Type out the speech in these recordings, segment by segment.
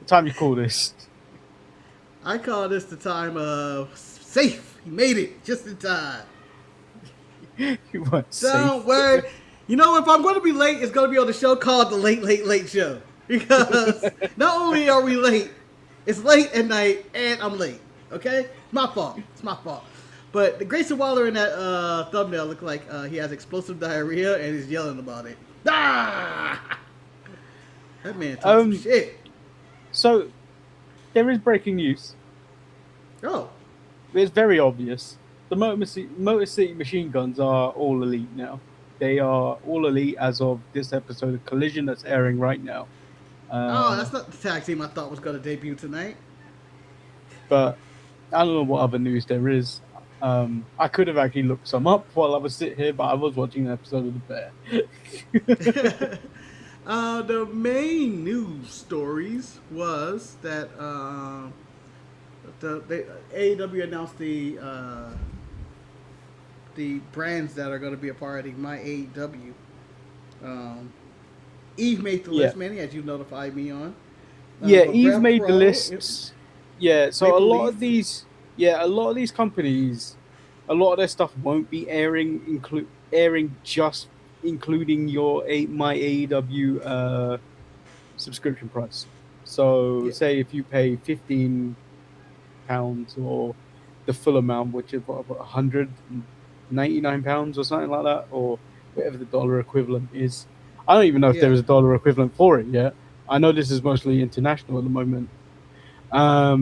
What time you call this? I call this the time of safe. He made it just in time. You weren't Don't safe. worry. You know, if I'm going to be late, it's going to be on the show called The Late, Late, Late Show. Because not only are we late, it's late at night, and I'm late. Okay? It's my fault. It's my fault. But the Grayson Waller in that thumbnail looked like he has explosive diarrhea, and he's yelling about it. Ah! That man talks some shit. So, there is breaking news. Oh. It's very obvious. The Motor City Machine Guns are all elite now. They are all elite as of this episode of Collision that's airing right now. Oh, that's not the tag team I thought was going to debut tonight. But I don't know what other news there is. I could have actually looked some up while I was sitting here, but I was watching an episode of The Bear. The main news stories was that the AEW announced the brands that are going to be a part of the My AEW. Eve made the list, Manny, as you notified me on. Eve made the lists. Yeah, so a lot of these companies, a lot of their stuff won't be airing just including your My AEW subscription price. So say if you pay £15 or the full amount, which is what, £199 or something like that, or whatever the dollar equivalent is. I don't even know if there is a dollar equivalent for it yet. I know this is mostly international at the moment. A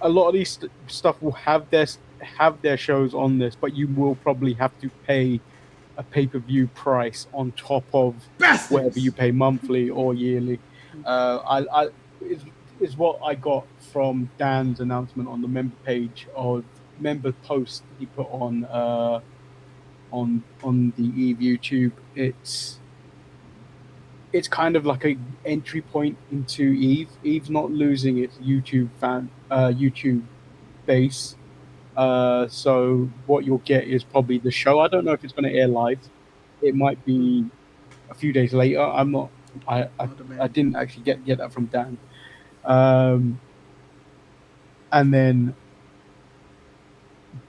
lot of these stuff will have their shows on this, but you will probably have to pay a pay-per-view price on top of whatever you pay monthly or yearly. Is what I got from Dan's announcement on the member post he put on the Eve YouTube. It's kind of like a entry point into Eve. Eve's not losing its YouTube base. So what you'll get is probably the show. I don't know if it's going to air live. It might be a few days later. I'm not. I didn't actually get that from Dan. And then,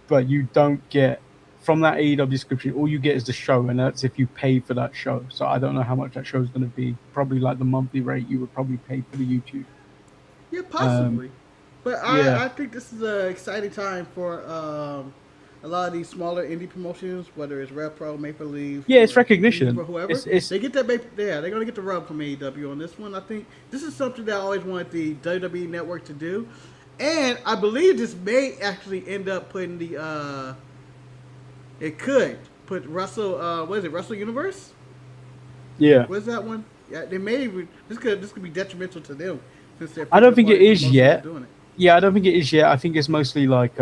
but you don't get from that AEW description. All you get is the show, and that's if you pay for that show. So I don't know how much that show is going to be. Probably like the monthly rate you would probably pay for the YouTube. Yeah, possibly. But I think this is an exciting time for a lot of these smaller indie promotions, whether it's Rev Pro, Maple Leaf. Yeah, it's recognition. Or whoever. They get that. They're going to get the rub from AEW on this one. I think this is something that I always wanted the WWE Network to do. And I believe this may actually end up putting the... it could put Russell... what is it? Wrestle Universe? Yeah. What's that one? Yeah, they may... This could be detrimental to them. I don't think it is yet. Yeah, I don't think it is yet. I think it's mostly like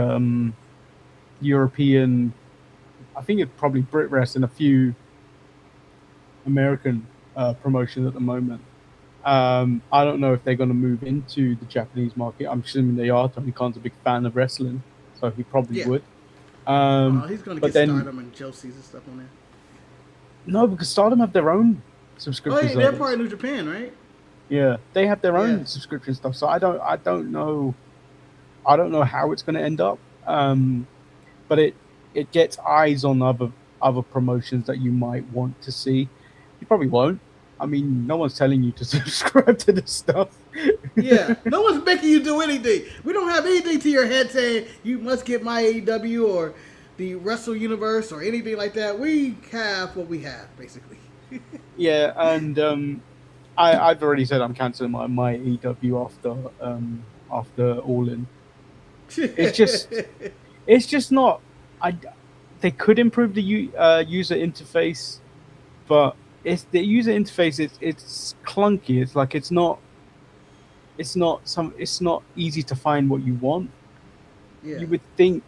European. I think it's probably Brit Rest and a few American promotions at the moment. I don't know if they're going to move into the Japanese market. I'm assuming they are. Tony Khan's a big fan of wrestling, so he probably would. He's going to get Stardom and Josie's and stuff on there. No, because Stardom have their own subscriptions. Oh, yeah, they're part of New Japan, right? Yeah, they have their own subscription stuff. So I don't know how it's going to end up. But it gets eyes on other promotions that you might want to see. You probably won't. I mean, no one's telling you to subscribe to this stuff. Yeah, no one's making you do anything. We don't have anything to your head saying you must get My AEW or the Wrestle Universe or anything like that. We have what we have, basically. Yeah, and I've already said I'm cancelling my AEW after All In. It's just not. They could improve the user interface, but the user interface. It's clunky. It's like it's not easy to find what you want. Yeah. You would think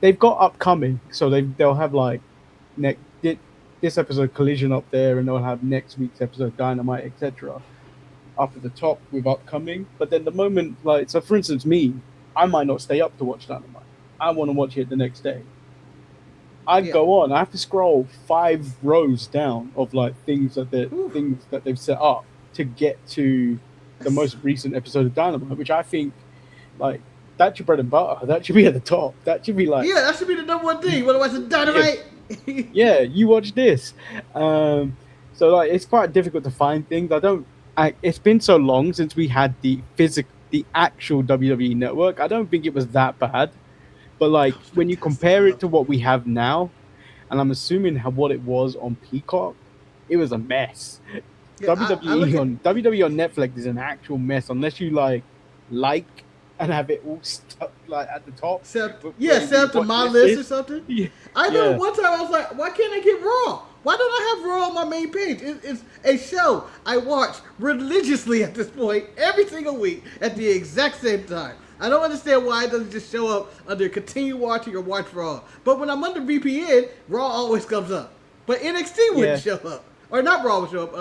they've got upcoming, so they'll have like this episode Collision up there, and they'll have next week's episode Dynamite, etc. up at the top with upcoming. But then the moment, like, so for instance, me, I might not stay up to watch Dynamite. I want to watch it the next day. I go on. I have to scroll 5 rows down of like things that they've set up to get to the most recent episode of Dynamite, which I think like that's your bread and butter. That should be at the top. That should be like that should be the number one thing. You want to watch the Dynamite? Yeah, you watch this. So like it's quite difficult to find things. It's been so long since we had the actual WWE network. I don't think it was that bad. But like when you compare it to what we have now, and I'm assuming what it was on Peacock, it was a mess. Yeah, WWE on Netflix is an actual mess unless you like and have it all stuck like at the top. Set up to my list or something. Yeah. I know one time I was like, why can't I get Raw? Why don't I have Raw on my main page? It's a show I watch religiously at this point every single week at the exact same time. I don't understand why it doesn't just show up under continue watching or watch Raw. But when I'm under VPN, Raw always comes up. But NXT wouldn't show up. Or not Raw would show up.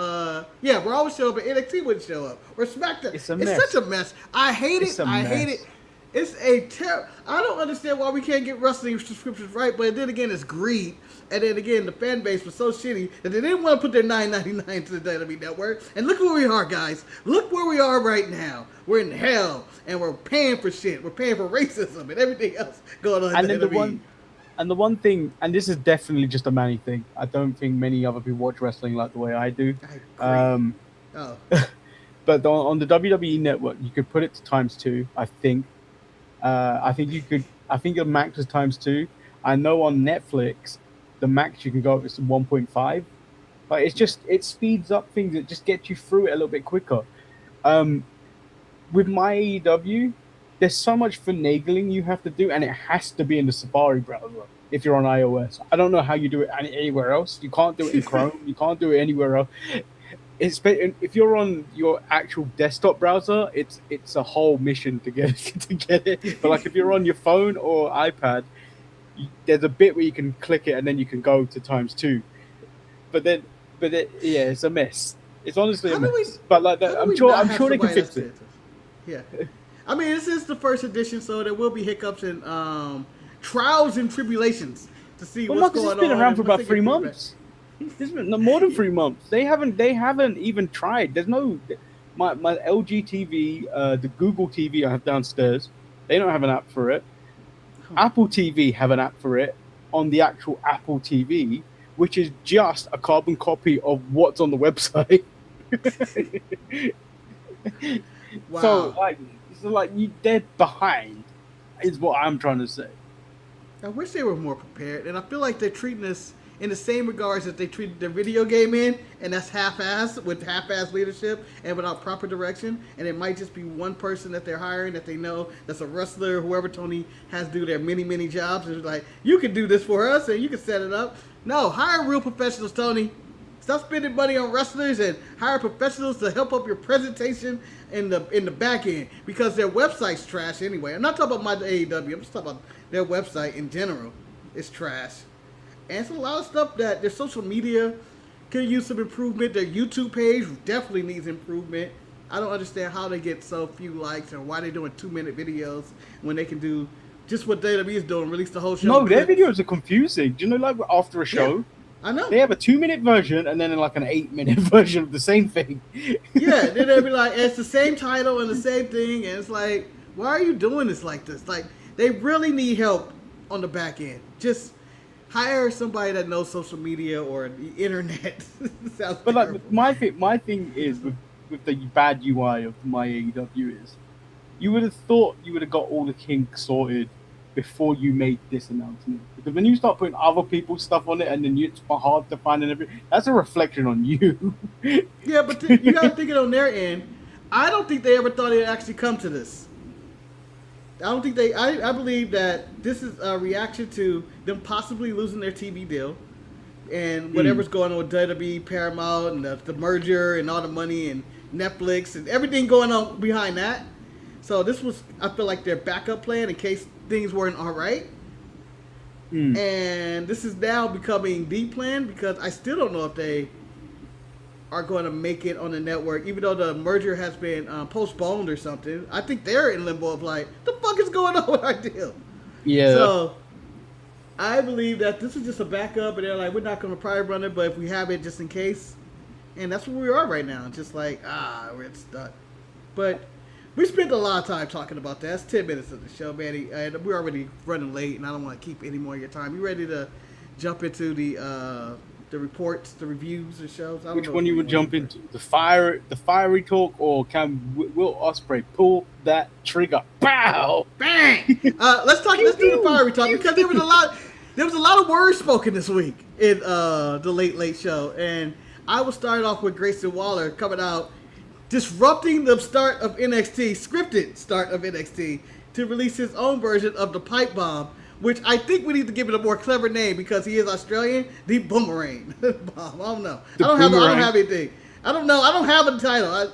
Raw would show up, but NXT wouldn't show up. Or SmackDown. It's such a mess. I hate it. I hate it. It's a terrible. I don't understand why we can't get wrestling subscriptions right, but then again, it's greed. And then again, the fan base was so shitty that they didn't want to put their $9.99 to the WWE Network. And look where we are, guys. Look where we are right now. We're in hell, and we're paying for shit. We're paying for racism and everything else going on. And then the one thing, and this is definitely just a Manny thing. I don't think many other people watch wrestling like the way I do. But on the WWE Network, you could put it to × 2. I think. I think the max is ×2. I know on Netflix, the max you can go up is 1.5. But it speeds up things. It just gets you through it a little bit quicker. With my AEW, there's so much finagling you have to do, and it has to be in the Safari browser if you're on iOS. I don't know how you do it anywhere else. You can't do it in Chrome. You can't do it anywhere else. If you're on your actual desktop browser, it's a whole mission to get it. But like if you're on your phone or iPad, there's a bit where you can click it and then you can go to ×2. But it's a mess. It's honestly a mess. But like I'm sure they can fix it. Yeah, I mean this is the first edition, so there will be hiccups and trials and tribulations to see what's going on. It's been around for about 3 months. This is no more than 3 months. They haven't even tried. There's no my LG TV, the Google TV I have downstairs. They don't have an app for it. Apple TV have an app for it on the actual Apple TV, which is just a carbon copy of what's on the website. Wow. So they're behind, is what I'm trying to say. I wish they were more prepared, and I feel like they're treating us in the same regards that they treated their video game in, and that's half-assed, with half-assed leadership and without proper direction. And it might just be one person that they're hiring that they know that's a wrestler, whoever Tony has to do their many jobs. And it's like, you can do this for us, and you can set it up. No, hire real professionals, Tony. Stop spending money on wrestlers and hire professionals to help up your presentation in the back end, because their website's trash anyway. I'm not talking about my AEW. I'm just talking about their website in general. It's trash. And it's a lot of stuff that their social media could use some improvement. Their YouTube page definitely needs improvement. I don't understand how they get so few likes and why they're doing 2-minute videos when they can do just what WWE is doing, release the whole show. No, their videos are confusing. Do you know, like after a show? Yeah. I know. They have a 2-minute version and then like an 8-minute version of the same thing. Yeah, then they'll be like, it's the same title and the same thing, and it's like, why are you doing this like this? Like, they really need help on the back end. Just hire somebody that knows social media or the internet. Sounds but terrible. Like my thing is with the bad UI of my AEW is, you would have thought you would have got all the kinks sorted before you made this announcement. Because when you start putting other people's stuff on it and then it's hard to find and everything, that's a reflection on you. Yeah, but you got to think it on their end. I don't think they ever thought it'd actually come to this. I don't think I believe that this is a reaction to them possibly losing their TV deal and whatever's going on with WWE, Paramount, and the merger and all the money and Netflix and everything going on behind that. So this was, I feel like, their backup plan in case things weren't all right. And this is now becoming the plan, because I still don't know if they are going to make it on the network, even though the merger has been postponed or something. I think they're in limbo of like, the fuck is going on with our deal? Yeah. So I believe that this is just a backup, and they're like, we're not going to probably run it, but if we have it, just in case. And that's where we are right now. Just like, we're stuck. But we spent a lot of time talking about that. That's 10 minutes of the show, Manny. And we're already running late, and I don't want to keep any more of your time. You ready to jump into the reports, the reviews, the shows? Which one you would jump into? The fiery talk, or can Will Ospreay pull that trigger? Pow! Bang! Let's do the fiery talk, because there was a lot of words spoken this week in the Late Show, and I will start off with Grayson Waller coming out, disrupting the start of NXT, scripted start of NXT, to release his own version of the pipe bomb, which I think we need to give it a more clever name because he is Australian. The boomerang bomb. I don't know. I don't have anything. I don't know. I don't have a title. I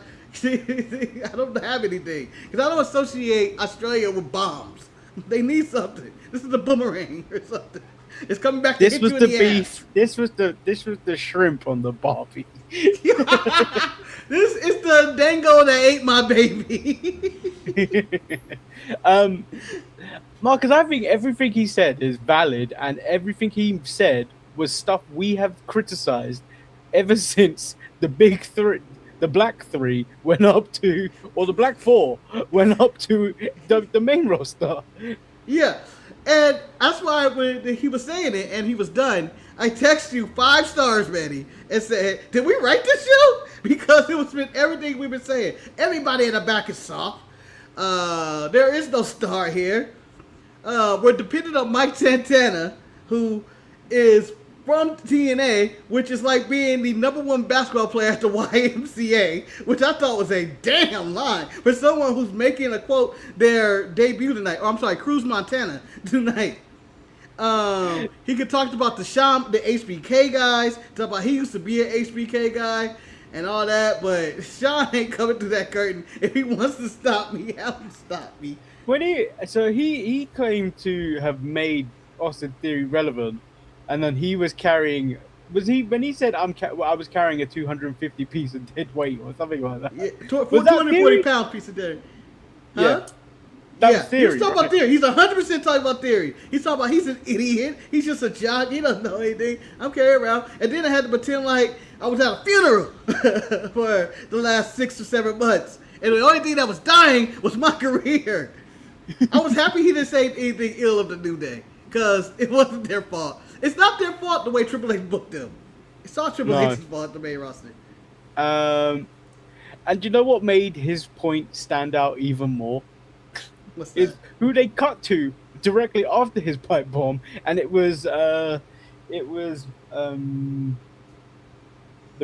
don't have anything because I don't associate Australia with bombs. They need something. This is the boomerang or something. It's coming back to hit you in the ass. This was the shrimp on the Barbie. This is the dango that ate my baby. Marcus, I think everything he said is valid, and everything he said was stuff we have criticized ever since the big three, the black three went up to, or the black four went up to the main roster. Yeah. And that's why when he was saying it and he was done, I texted you 5 stars, Manny, and said, did we write this show? Because it was everything we've been saying. Everybody in the back is soft. There is no star here. We're dependent on Mike Santana, who is from TNA, which is like being the #1 basketball player at the YMCA, which I thought was a damn line for someone who's making a quote their debut tonight. Oh, I'm sorry, Cruz Montana tonight. He could talk about the HBK guys, talk about he used to be an HBK guy and all that, but Sean ain't coming through that curtain. If he wants to stop me, have him stop me. He claimed to have made Austin Theory relevant. And then he was carrying. When he said I was carrying a 250 piece of dead weight or something like that? Yeah, 240 pound piece of dead. Huh? Yeah, that was Theory. He's talking about Theory. He's 100% talking about Theory. He's talking about he's an idiot. He's just a jock. He doesn't know anything. I'm carrying around, and then I had to pretend like I was at a funeral for the last 6 or 7 months, and the only thing that was dying was my career. I was happy he didn't say anything ill of the New Day because it wasn't their fault. It's not their fault the way Triple H booked them. It's all Triple H's fault, the main roster. And you know what made his point stand out even more? What's that? Is who they cut to directly after his pipe bomb, and it was the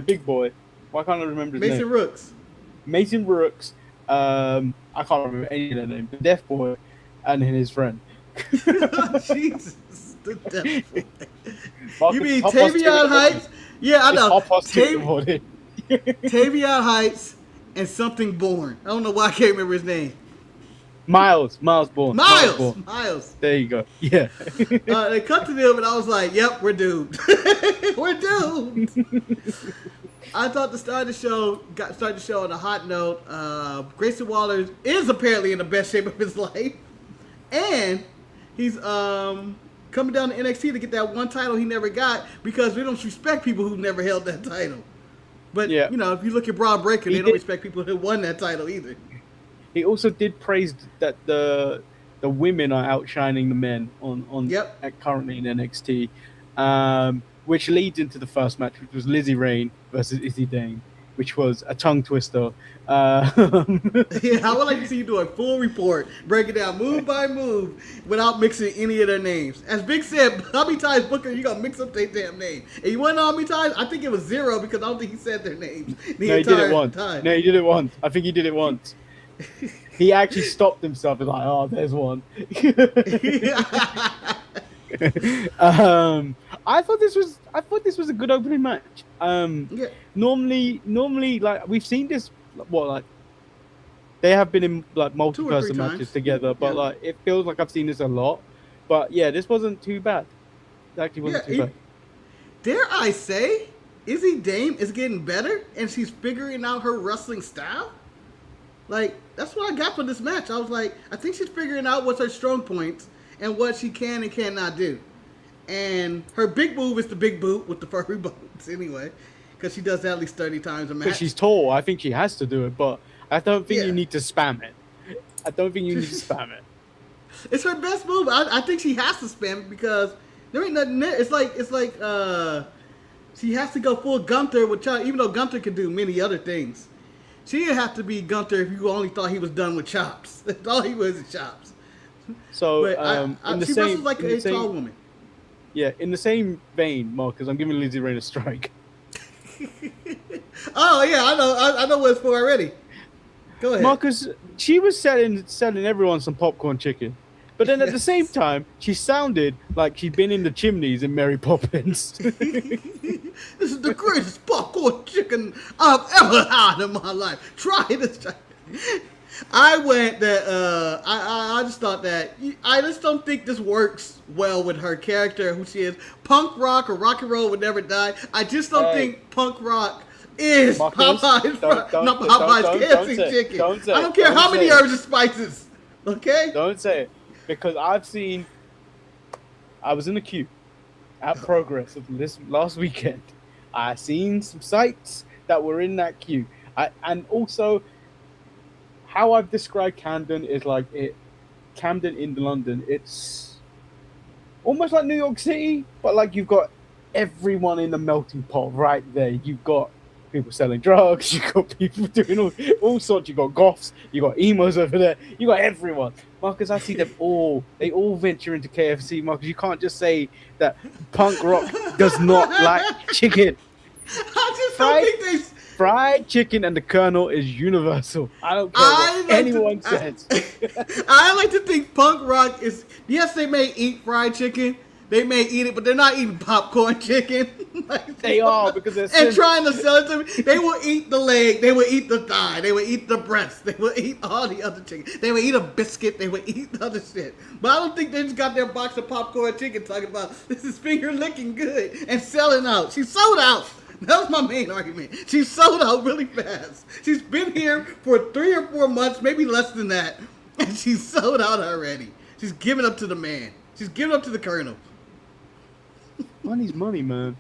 big boy. Why can't I remember his name? Mason Rooks. I can't remember any of their names. The Deaf Boy and his friend. Jesus. The Deaf Boy. You mean Tavion Heights? Yeah, I know. Tavion Heights and something Born. I don't know why I can't remember his name. Miles Born. Miles. There you go. Yeah. They cut to them, and I was like, "Yep, we're doomed. We're doomed." I thought the start of the show on a hot note. Grayson Waller is apparently in the best shape of his life, and he's coming down to NXT to get that one title he never got because we don't respect people who never held that title. But if you look at Braun Breaker, they don't respect people who won that title either. He also did praise that the women are outshining the men currently in NXT, which leads into the first match, which was Lizzie Rain versus Izzy Dane, which was a tongue twister. I would like to see you do a full report, break it down move by move without mixing any of their names. As Big said, how many times, Booker, you gonna mix up their damn name? And you want to know how many times? I think it was 0 because I don't think he said their names the entire time. No, he did it once. I think he did it once. He actually stopped himself and like, oh, there's one. I thought this was a good opening match. Normally, like we've seen this, they have been in like multi-person matches together, but like it feels like I've seen this a lot. But yeah, this wasn't too bad. It actually wasn't too bad. Dare I say, Izzy Dane is getting better, and she's figuring out her wrestling style. Like, that's what I got for this match. I was like, I think she's figuring out what's her strong points and what she can and cannot do. And her big move is the big boot with the furry boots anyway. Because she does that at least 30 times a match. Because she's tall, I think she has to do it, but I don't think you need to spam it. I don't think you need to spam it. It's her best move. I think she has to spam it because there ain't nothing there. It's like she has to go full Gunther with chops, even though Gunther can do many other things. She didn't have to be Gunther if you only thought he was done with chops. That's all he was is chops. So she wrestles like a tall woman. Yeah, in the same vein, Marcus, I'm giving Lizzie Rain a strike. Oh yeah, I know what it's for already. Go ahead, Marcus. She was selling everyone some popcorn chicken, but then at the same time, she sounded like she'd been in the chimneys in Mary Poppins. This is the greatest popcorn chicken I've ever had in my life. Try this. I went that I just thought that I just don't think this works well with her character, who she is. Punk rock or rock and roll would never die. I just don't think punk rock is Popeye's KFC chicken. I don't care how many herbs and spices. Okay? Don't say it. Because I was in the queue at Progress this last weekend. I seen some sites that were in that queue. And also, how I've described Camden is Camden in London. It's almost like New York City, but like you've got everyone in the melting pot right there. You've got people selling drugs. You've got people doing all sorts. You've got goths. You've got emos over there. You've got everyone. Marcus, I see them all. They all venture into KFC. Marcus, you can't just say that punk rock does not like chicken. I just don't think they... Fried chicken and the Colonel is universal. I don't care what anyone says. I like to think punk rock is... Yes, they may eat fried chicken. They may eat it, but they're not eating popcorn chicken. They are, because they're... And trying to sell it to me. They will eat the leg. They will eat the thigh. They will eat the breast. They will eat all the other chicken. They will eat a biscuit. They will eat the other shit. But I don't think they just got their box of popcorn chicken talking about, this is finger licking good and selling out. She sold out. That was my main argument. She sold out really fast. She's been here for 3 or 4 months, maybe less than that, and she's sold out already. She's giving up to the man. She's giving up to the Colonel. Money's money, man.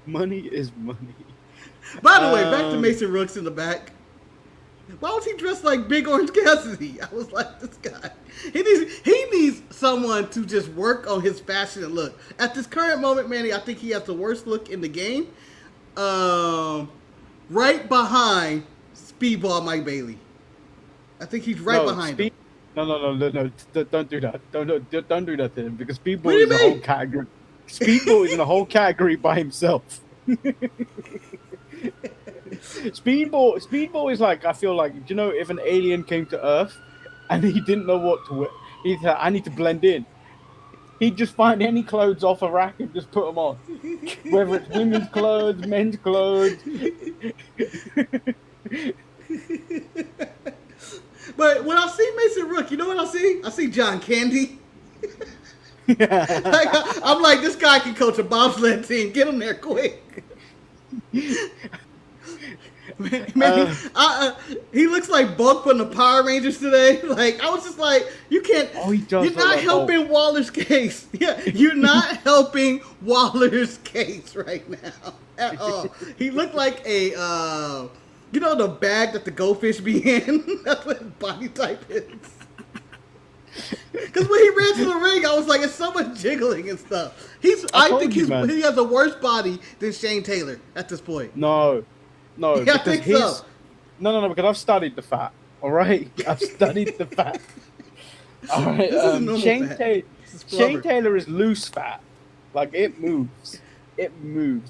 Money is money. By the way, back to Mason Rooks in the back. Why was he dressed like Big Orange Cassidy? I was like, this guy. He needs someone to just work on his fashion and look. At this current moment, Manny, I think he has the worst look in the game. Right behind Speedball Mike Bailey. I think he's behind him. No, don't do that. Don't do that to him, because Speedball is a whole category. Speedball is in a whole category by himself. Speedball is like, I feel like, you know, if an alien came to Earth and he didn't know what to wear, he'd say, I need to blend in. He'd just find any clothes off a rack and just put them on. Whether it's women's clothes, men's clothes. But when I see Mason Rook, you know what I see? I see John Candy. I'm like, this guy can coach a bobsled team. Get him there quick. Man, he looks like Buck from the Power Rangers today. Like, I was just like, you can't. Oh, he does. You're not helping Waller's case. Yeah, you're not helping Waller's case right now at all. He looked like a, you know, the bag that the goldfish be in. That's what his body type is. Because when he ran to the ring, I was like, it's so much jiggling and stuff. I think he has a worse body than Shane Taylor at this point. No. Yeah, I think so. No, because I've studied the fat. All right, I've studied the fat. All right, Shane Taylor is loose fat. Like, it moves.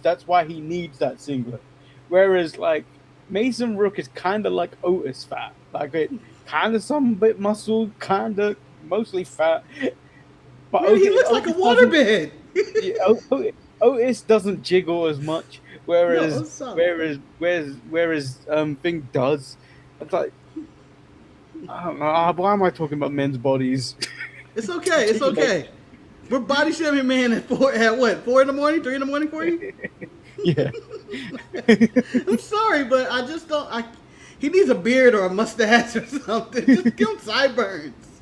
That's why he needs that singlet. Whereas, like, Mason Rook is kind of like Otis fat. Like, it kind of some bit muscle, kind of mostly fat. But man, he looks like a waterbed. Otis doesn't jiggle as much. Whereas Thing does. It's like, I don't know, why am I talking about men's bodies? It's okay. We're body shaming man at 4 in the morning, 3 in the morning for you? Yeah. I'm sorry, but I just don't. He needs a beard or a mustache or something. Just give him sideburns.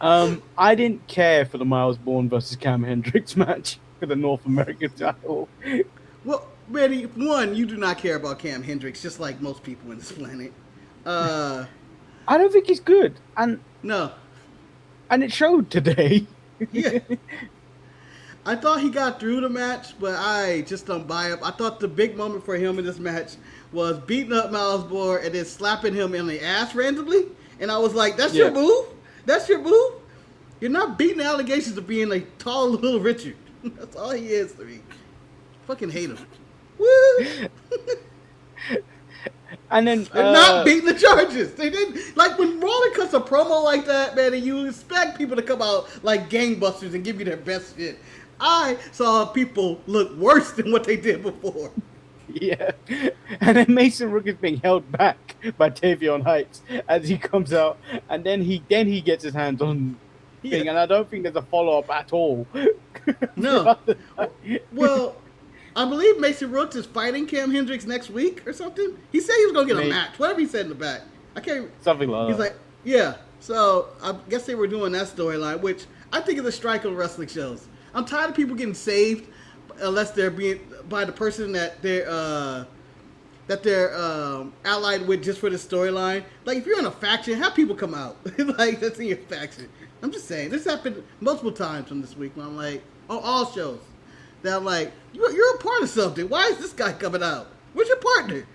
I didn't care for the Miles Bourne versus Cam Hendricks match for the North American title. Well, Randy, one, you do not care about Cam Hendricks, just like most people in this planet. I don't think he's good, and it showed today. Yeah. I thought he got through the match, but I just don't buy it. I thought the big moment for him in this match was beating up Miles Bourne and then slapping him in the ass randomly. And I was like, that's your move? That's your move? You're not beating allegations of being a tall little Richard. That's all he is to me. Fucking hate him. Woo! And then they're not beating the charges. They didn't, like, when Roller cuts a promo like that, man, and you expect people to come out like gangbusters and give you their best shit. I saw people look worse than what they did before. Yeah. And then Mason Rook is being held back by Tavion Heights as he comes out, and then he gets his hands on thing, and I don't think there's a follow-up at all. No. Well, I believe Mason Rooks is fighting Cam Hendricks next week or something. He said he was going to get a match. Whatever he said in the back. I can't... Something like that. He's like, yeah. So, I guess they were doing that storyline, which I think is a strike on wrestling shows. I'm tired of people getting saved unless they're being by the person that they're allied with just for the storyline. Like, if you're in a faction, have people come out. Like, that's in your faction. I'm just saying. This happened multiple times from this week when I'm like, on all shows, that I'm like, you're a part of something. Why is this guy coming out? Where's your partner?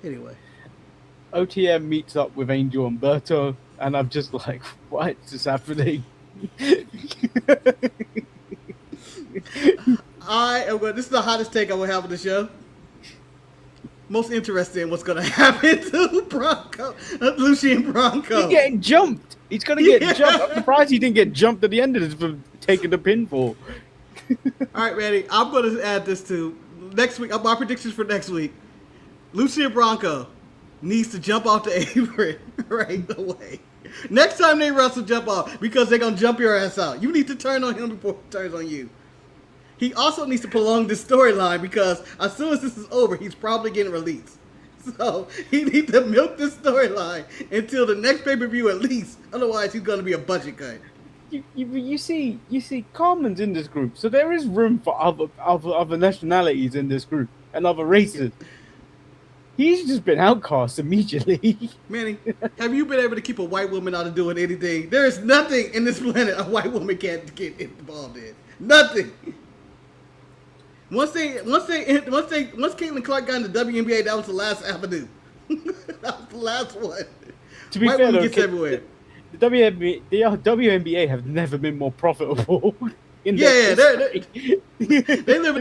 Anyway. OTM meets up with Angel Umberto, and I'm just like, what is this happening? This is the hottest take I will have on the show. Most interested in what's going to happen to Lucien Bronco. He's getting jumped. He's going to get jumped. I'm surprised he didn't get jumped at the end of this for taking the pinfall. All right, Randy, I'm going to add this to next week. My predictions for next week. Lucien Bronco needs to jump off the apron right away. Next time they wrestle, jump off, because they're going to jump your ass out. You need to turn on him before he turns on you. He also needs to prolong this storyline, because as soon as this is over, he's probably getting released. So he needs to milk this storyline until the next pay-per-view at least. Otherwise, he's going to be a budget cut. You see Carmen's in this group, so there is room for other nationalities in this group and other races. He's just been outcast immediately. Manny, have you been able to keep a white woman out of doing anything? There is nothing in this planet a white woman can't get involved in. Nothing. Once Caitlin Clark got in the WNBA, that was the last avenue. That was the last one. To be white fair, woman though, gets everywhere. The WNBA have never been more profitable. They living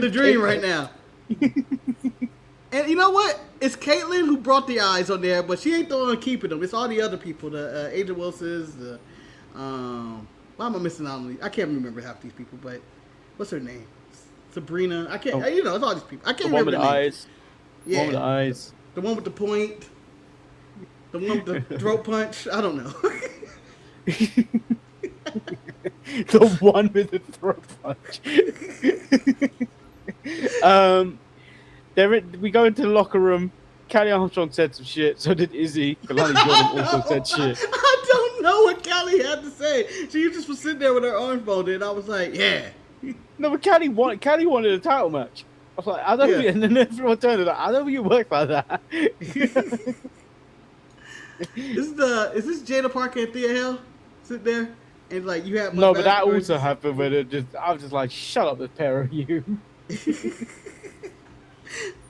the dream right now. And you know what? It's Caitlyn who brought the eyes on there, but she ain't the one keeping them. It's all the other people, the Adrian Wilsons, why am I missing out on these? I can't remember half these people, but what's her name? Sabrina. I can't. It's all these people. I can't remember the eyes. Yeah. The one with the eyes. The one with the point. The one with the throat punch. I don't know. The one with the throat punch. We go into the locker room. Callie Armstrong said some shit. So did Izzy. Kalani Jordan also said shit. I don't know what Callie had to say. She just was sitting there with her arms folded. And I was like, yeah. No, but Callie wanted a title match. I was like, I don't think, and then everyone turned it like, I don't think it works like that. Is this Jada Parker and Thea Hale sit there? And like you have no, but that also happened when I was just like, shut up, the pair of you.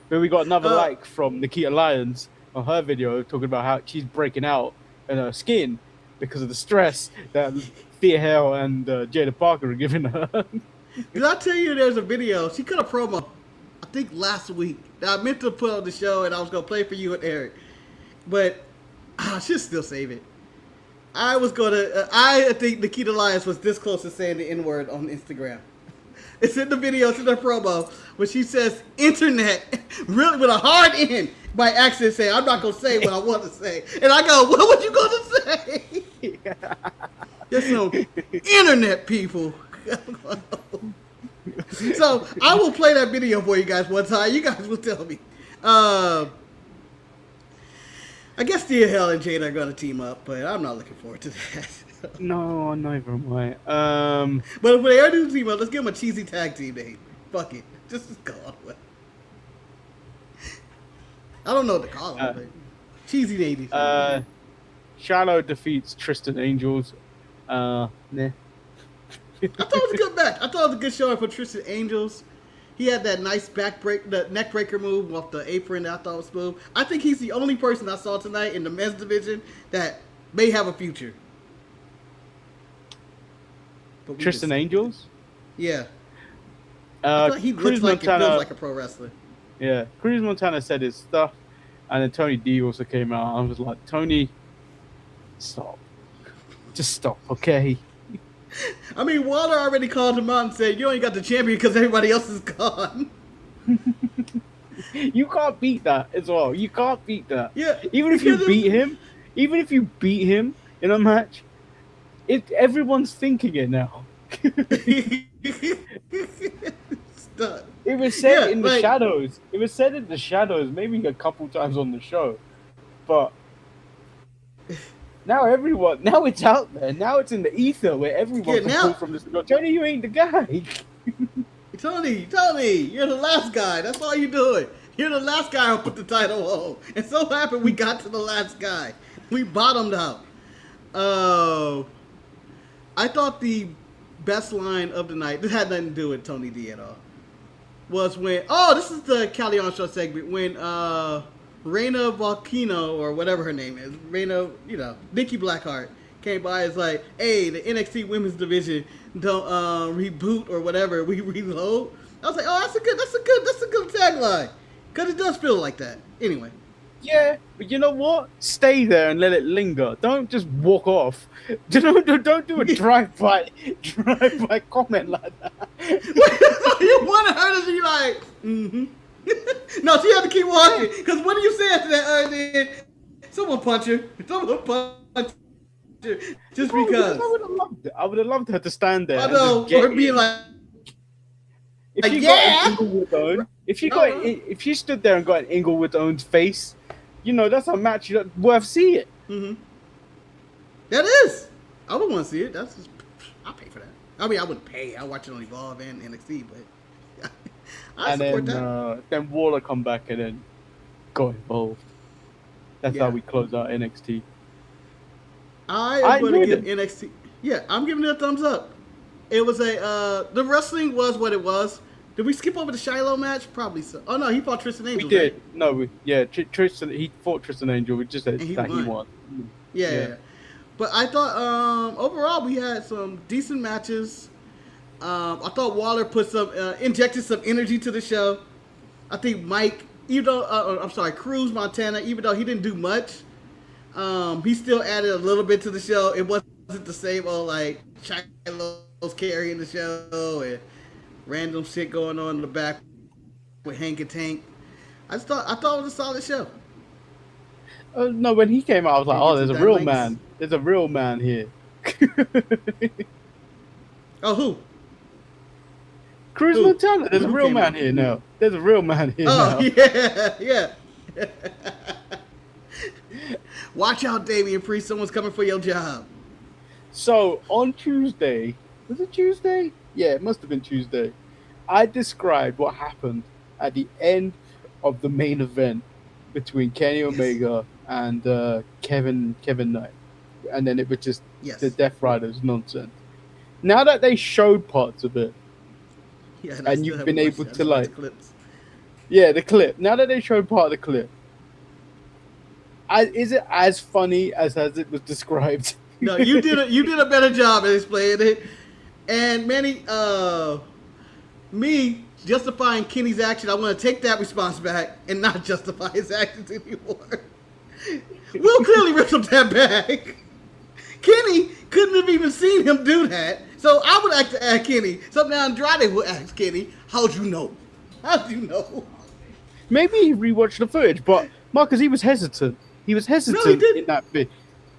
But we got another like from Nikita Lyons on her video talking about how she's breaking out in her skin because of the stress that Thea Hale and Jada Parker are giving her. Did I tell you there's a video? She cut a promo, I think last week, that I meant to put on the show and I was going to play for you and Eric. But I should still save it. I think Nikita Lyons was this close to saying the N-word on Instagram. It's in the video, it's in the promo, where she says internet, really with a hard N, by accident saying, I'm not going to say what I want to say. And I go, what was you going to say? There's some internet people. So I will play that video for you guys one time. You guys will tell me. I guess Thea Hale and Jada are going to team up, but I'm not looking forward to that. No, neither am I. But if they are doing team up, let's give them a cheesy tag team name. Fuck it. Just go on with it. I don't know what to call them, but cheesy name. Shiloh defeats Tristan Angels. Nah. I thought it was a good match. I thought it was a good showing for Tristan Angels. He had that nice the neck breaker move off the apron that I thought was smooth. I think he's the only person I saw tonight in the men's division that may have a future. Tristan Angels? Yeah. I thought he looks like and feels like a pro wrestler. Yeah. Cruz Montana said his stuff, and then Tony D also came out. I was like, Tony, stop. Just stop, okay? I mean, Waller already called him out and said, you ain't got the champion because everybody else is gone. You can't beat that as well. You can't beat that. Yeah. Even if you beat him in a match, everyone's thinking it now. It was said in the shadows. It was said in the shadows maybe a couple times on the show. But now it's out there. Now it's in the ether where everyone can pull from this. Tony, you ain't the guy. Tony, you're the last guy. That's all you doing. You're the last guy who put the title on. And so happened we got to the last guy. We bottomed out. I thought the best line of the night, this had nothing to do with Tony D at all, was when, this is the Callie On Show segment, when Reina Volcano, or whatever her name is, Reina, Nikki Blackheart, came by. It's like, hey, the NXT women's division don't reboot or whatever, we reload. I was like, oh, that's a good tagline, because it does feel like that. Anyway. Yeah, but you know what? Stay there and let it linger. Don't just walk off. Don't do a drive-by comment like that. You wanted her to be like, No, she had to keep walking. Because what do you say after that? Someone punch her. Just because. I would have loved her to stand there. I know, or be like, if she stood there and got an Inglewood Owens face, that's a match worth seeing. Mm-hmm. That is. I would want to see it. I'll pay for that. I mean, I wouldn't pay. I watch it on Evolve and NXT, but I support that. Then Waller come back and then got involved. That's how we close out NXT. I am going to give NXT. Yeah, I'm giving it a thumbs up. It was the wrestling was what it was. Did we skip over the Shiloh match? Probably so. Oh no, he fought Tristan Angel. We did. Right? No, Tristan. He fought Tristan Angel. We just said that he won. Yeah. But I thought overall we had some decent matches. I thought Waller injected some energy to the show. I think Mike, Cruz Montana, even though he didn't do much, he still added a little bit to the show. It wasn't the same old like Shiloh's carrying the show and random shit going on in the back with Hank and Tank. I thought it was a solid show. No, when he came out, I was like, there's a real man. There's a real man here. Oh, who? Cruz Montana. There's a real man here now. There's a real man here now. Oh, yeah. Watch out, Damian Priest. Someone's coming for your job. So, on Tuesday, was it Tuesday? Yeah, it must have been Tuesday. I described what happened at the end of the main event between Kenny Omega and Kevin Knight. And then it was just the Death Riders nonsense. Now that they showed parts of it, and you've been able to the clips. Yeah, the clip. Now that they showed part of the clip, is it as funny as it was described? No, you did a better job at explaining it. And Manny, me justifying Kenny's action, I want to take that response back and not justify his actions anymore. Will clearly ripped up that bag. Kenny couldn't have even seen him do that. So I would like to ask Kenny. Something Andrade would ask Kenny, how'd you know? Maybe he rewatched the footage, but Marcus, he was hesitant. He was hesitant in that bit.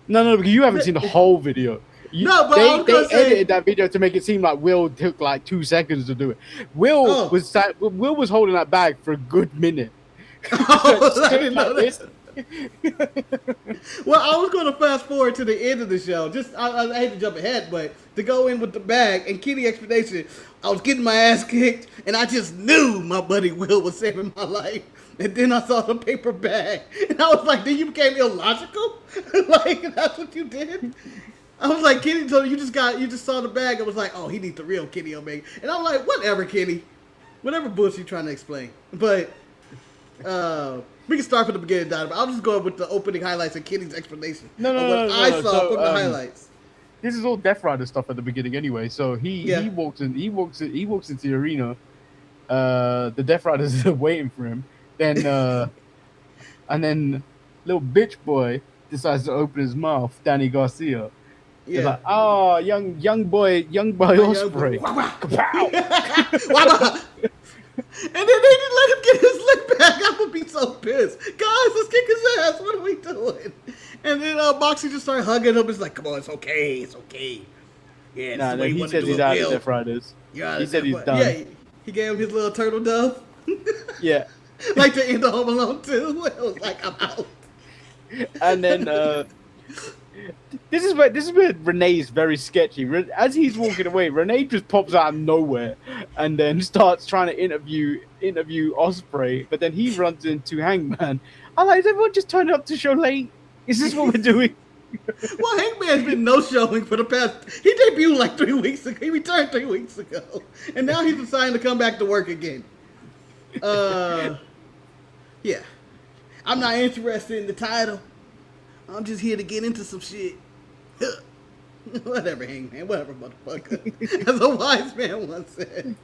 No, because you haven't seen the whole video. They edited that video to make it seem like Will took like 2 seconds to do it. Will was holding that bag for a good minute. I didn't know this. Well, I was going to fast forward to the end of the show. I hate to jump ahead, but to go in with the bag and Kenny explanation, I was getting my ass kicked, and I just knew my buddy Will was saving my life. And then I saw the paper bag, and I was like, then you became illogical? Like, that's what you did? I was like, Kenny, so you just saw the bag and was like, oh, he needs the real Kenny Omega. And I'm like, whatever, Kenny. Whatever bullshit you're trying to explain. But, we can start from the beginning, Dynamite. I'm just going with the opening highlights and Kenny's explanation of what I saw from the highlights. This is all Death Rider stuff at the beginning, anyway. So he walks into the arena. The Death Riders are waiting for him. Then and then little bitch boy decides to open his mouth. Danny Garcia. Yeah. He's like, oh, young boy Ospreay. And then they didn't let him get his lip back. I would be so pissed. Guys, let's kick his ass. What are we doing? And then Moxie just started hugging him. It's like, come on, it's okay. It's okay. Yeah, nah, no, he says he's out of Death Riders. He said he's done. Yeah, he gave him his little turtle dove. Yeah. Like the end of Home Alone 2. It was like, I'm out. And then this is where Renee's very sketchy. As he's walking away, Renee just pops out of nowhere and then starts trying to interview Ospreay, but then he runs into Hangman. I'm like, is everyone just turned up to show late? Is this what we're doing? Well, Hangman's been no showing for the past. He debuted like 3 weeks ago. He returned 3 weeks ago, and now he's deciding to come back to work again. Yeah, I'm not interested in the title. I'm just here to get into some shit. Whatever, Hangman. Whatever, motherfucker. As a wise man once said.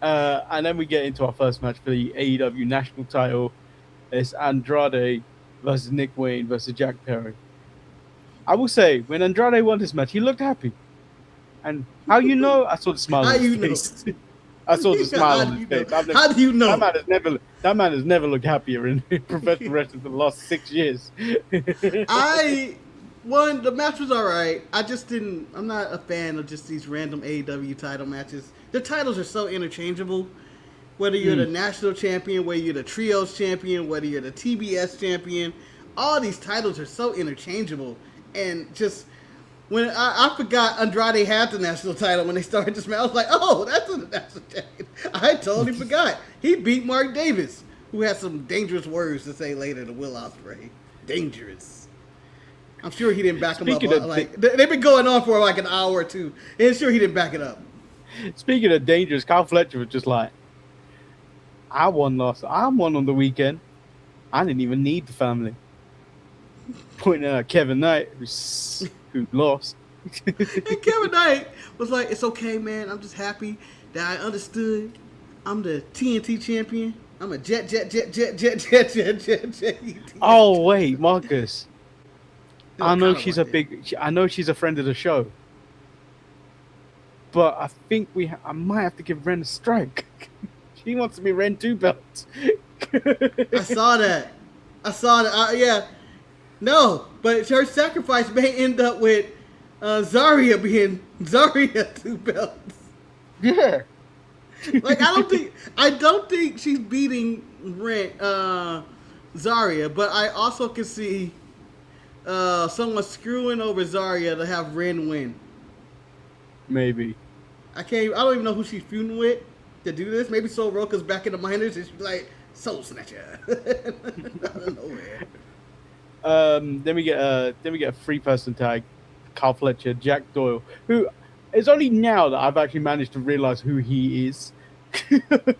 And then we get into our first match for the AEW national title. It's Andrade versus Nick Wayne versus Jack Perry. I will say, when Andrade won this match, he looked happy. And how you know? I saw the smile on his face. I saw the smile on his face. How do you know? That man has never looked happier in professional wrestling for the last 6 years. The match was alright. I'm not a fan of just these random AEW title matches. The titles are so interchangeable. Whether you're the national champion, whether you're the trios champion, whether you're the TBS champion, all these titles are so interchangeable. And just when I forgot Andrade had the national title when they started this match, I was like, oh, that's the national champion. I totally forgot. He beat Mark Davis, who has some dangerous words to say later to Will Ospreay. Dangerous. I'm sure he didn't back him up. They've been going on for like an hour or two. And I'm sure he didn't back it up. Speaking of dangerous, Kyle Fletcher was just like, I won on the weekend. I didn't even need the family. Pointing at Kevin Knight, who lost. And Kevin Knight was like, it's okay, man. I'm just happy that I understood. I'm the TNT champion. I'm a jet. Oh, wait, Marcus. I know she's a friend of the show. But I think I might have to give Ren a strike. She wants to be Ren 2 belts. I saw that. Yeah. No, but her sacrifice may end up with Zarya being Zarya 2 belts. Yeah. Like I don't think she's beating Ren Zarya, but I also can see someone screwing over Zarya to have Ren win. Maybe. I don't even know who she's feuding with to do this. Maybe Soul Roka's back in the minors and she's like, Soul Snatcher. Out of nowhere. Then we get a 3-person tag. Kyle Fletcher, Jack Doyle, who it's only now that I've actually managed to realize who he is.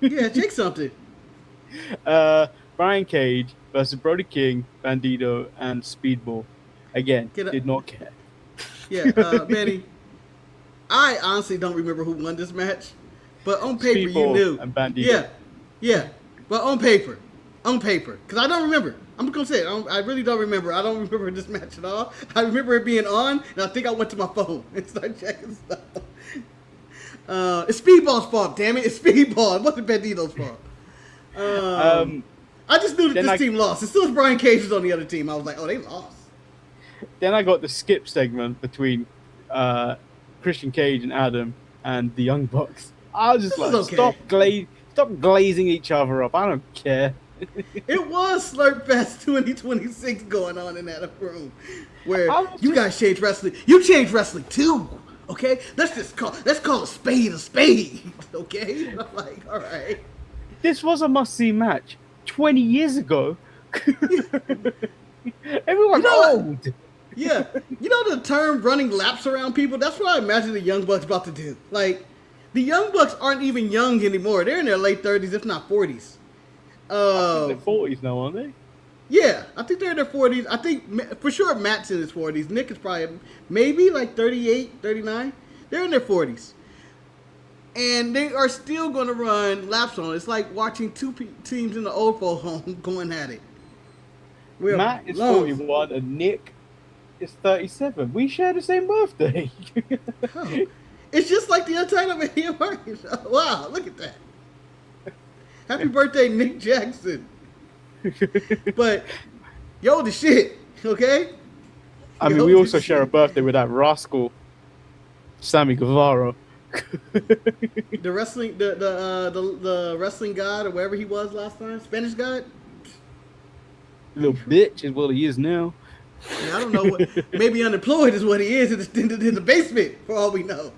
Yeah, take something. Brian Cage versus Brody King, Bandito, and Speedball. Again, did not care. Yeah, Manny, I honestly don't remember who won this match, but on paper Speedball you knew. And Bandito. Yeah, but on paper, because I don't remember. I'm going to say it. I really don't remember. I don't remember this match at all. I remember it being on, and I think I went to my phone and started checking stuff. It's Speedball's fault, damn it. It's Speedball. It wasn't Bandito's fault. I just knew that this team lost. As soon as Brian Cage was on the other team, I was like, oh, they lost. Then I got the skip segment between Christian Cage and Adam and the Young Bucks. I was just like, stop glazing each other up. I don't care. It was Slurp Fest 2026 going on in that room, where you guys change wrestling. You change wrestling too, okay? Let's call a spade a spade, okay? I'm like, all right. This was a must-see match 20 years ago. Everyone's old. Yeah, you know the term running laps around people? That's what I imagine the Young Bucks about to do. Like, the Young Bucks aren't even young anymore. They're in their late 30s, if not 40s. I think they're 40s now, aren't they? Yeah, I think they're in their 40s. I think, for sure, Matt's in his 40s. Nick is probably, maybe, like 38, 39. They're in their 40s. And they are still going to run laps on it. It's like watching two teams in the old folks home going at it. Matt is 41 and Nick is 37. We share the same birthday. Oh, it's just like the Untitled Mania Market Show. Wow, look at that. Happy birthday, Nick Jackson. But, yo, the shit, okay? I mean, we also share a birthday with that rascal, Sammy Guevara. The wrestling, the wrestling god or wherever he was last time, Spanish god. Little bitch is what he is now. Yeah, I don't know what. Maybe unemployed is what he is in the basement, for all we know.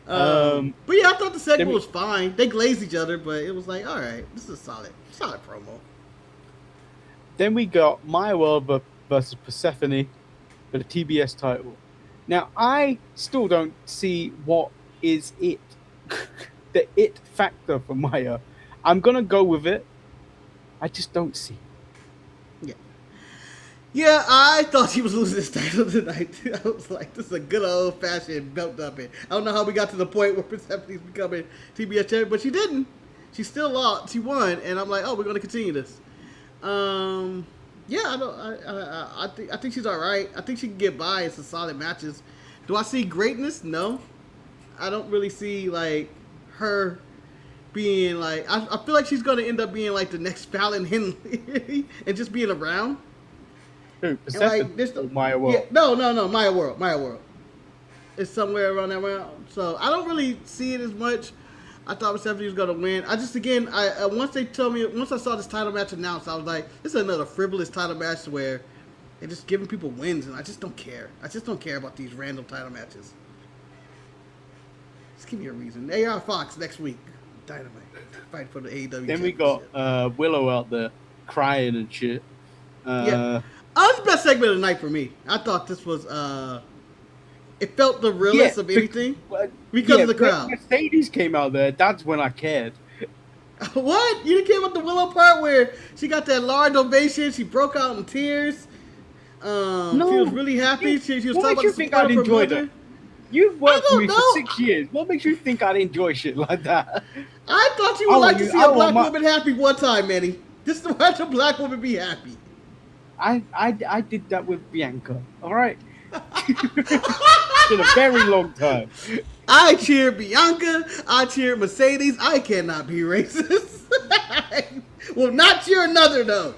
But yeah, I thought the segment was fine. They glazed each other, but it was like, all right, this is a solid promo. Then we got Maya World versus Persephone for the TBS title. Now, I still don't see what is it, the it factor for Maya. I'm gonna go with it. I just don't see. Yeah, I thought she was losing this title tonight. I was like, this is a good old-fashioned belt-upping. I don't know how we got to the point where Persephone's becoming TBS champion, but she didn't. She still lost. She won, and I'm like, oh, we're going to continue this. Yeah, I think she's all right. I think she can get by in some solid matches. Do I see greatness? No. I don't really see, like, her being, like... I feel like she's going to end up being, like, the next Fallon Henley and just being around. Who? Persephone or Maya World? Yeah, no, Maya World. It's somewhere around that round. So I don't really see it as much. I thought Persephone was going to win. Once I saw this title match announced, I was like, this is another frivolous title match where they're just giving people wins, and I just don't care. I just don't care about these random title matches. Just give me a reason. AR Fox next week. Dynamite. Fight for the AEW. Then we got Willow out there crying and shit. Yeah. That was the best segment of the night for me. I thought this was, it felt the realest of anything because of the crowd. When Mercedes came out there, that's when I cared. What? You didn't care about the Willow part where she got that large ovation, she broke out in tears. No. She was really happy. She was talking about the support of her mother. You've worked with me for 6 years. What makes you think I'd enjoy shit like that? I thought you would like to see a black woman happy one time, Manny. This is to watch a black woman be happy. I did that with Bianca. All right. It's been a very long time. I cheer Bianca. I cheer Mercedes. I cannot be racist. Well, not cheer another though.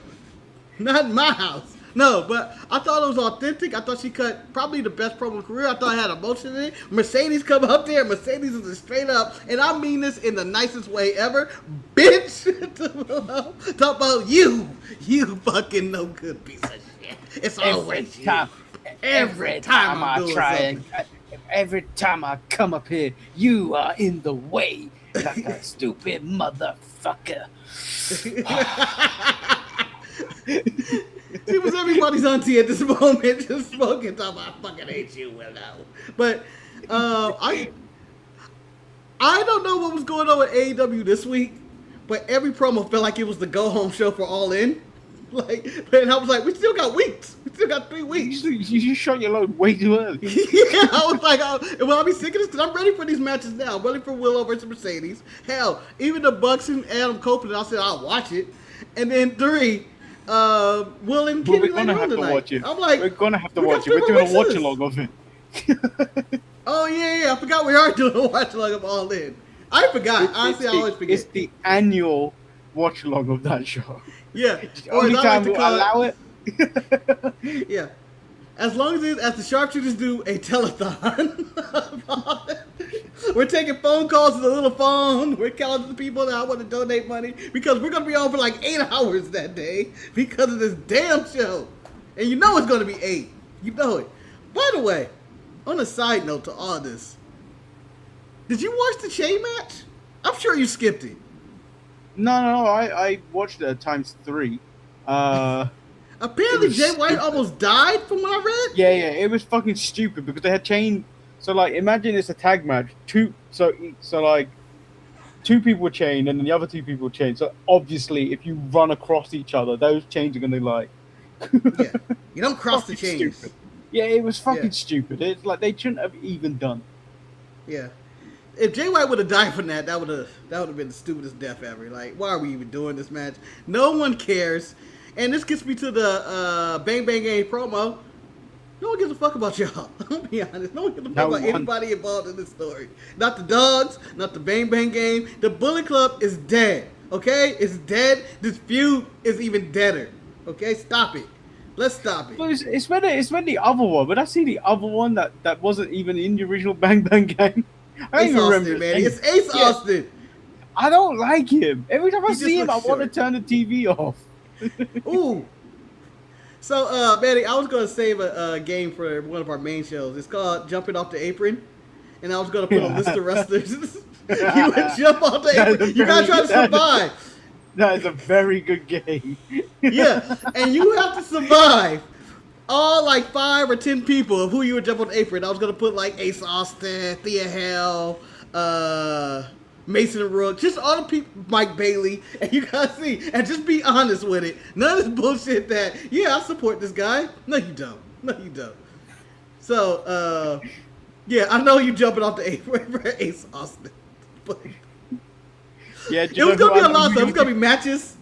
Not in my house. No, but I thought it was authentic. I thought she cut probably the best promo career. I thought it had emotion in it. Mercedes come up there. Mercedes is a straight up, and I mean this in the nicest way ever. Bitch, talk about you fucking no good piece of shit. It's always you. Every time every time I come up here, you are in the way, like a stupid motherfucker. She was everybody's auntie at this moment, just smoking, talking about, I fucking hate you, Willow. But I don't know what was going on with AEW this week, but every promo felt like it was the go-home show for All In. And I was like, we still got weeks. We still got 3 weeks. You shot your load way too early. Yeah, I was like, I'll be sick of this because I'm ready for these matches now. I'm ready for Willow versus Mercedes. Hell, even the Bucks and Adam Copeland, I said I'll watch it. And then 3, Will and Kenny later on tonight. I'm like, we're gonna have to watch it. We're doing a watch along of it. Oh yeah, I forgot we are doing a watch along of All In. I forgot. Honestly, I always forget. It's the annual watch along of that show. Yeah. Only time we'll allow it. Yeah. as long as the Sharpshooters do a telethon, we're taking phone calls to the little phone. We're calling the people that want to donate money because we're going to be on for like 8 hours that day because of this damn show. And you know it's going to be 8. You know it. By the way, on a side note to all this, did you watch the chain match? I'm sure you skipped it. No, I watched it at times 3. Apparently, Jay White almost died from what I read. Yeah, it was fucking stupid because they had chain. So like, imagine it's a tag match. Two people were chained and then the other 2 people were chained. So obviously, if you run across each other, those chains are gonna like. Yeah, you don't cross the chains. Stupid. Yeah, it was fucking stupid. It's like they shouldn't have even done. Yeah, if Jay White would have died from that would have been the stupidest death ever. Like, why are we even doing this match? No one cares. And this gets me to the Bang Bang Gang promo. No one gives a fuck about y'all. I'll be honest. No one gives a fuck about anybody involved in this story. Not the Dogs, not the Bang Bang Gang. The Bullet Club is dead. Okay? It's dead. This feud is even deader. Okay? Stop it. Let's stop it. Well, it's when the other one, but I see the other one that wasn't even in the original Bang Bang Gang. I don't even remember. Man. It's Ace Austin. I don't like him. Every time I see him, I want to turn the TV off. Ooh. So, Manny, I was going to save a game for one of our main shows. It's called Jumping Off the Apron. And I was going to put a list of wrestlers. You would jump off the apron. You got to try to survive. That is a very good game. Yeah. And you have to survive all like 5 or 10 people of who you would jump on the apron. I was going to put like Ace Austin, Thea Hale, Mason Rook, just all the people, Mike Bailey, and you gotta see, and just be honest with it. None of this bullshit that, I support this guy. No, you don't. So, I know you jumping off the apron for Ace Austin. But yeah, it was gonna be a lot of stuff. It was gonna be matches.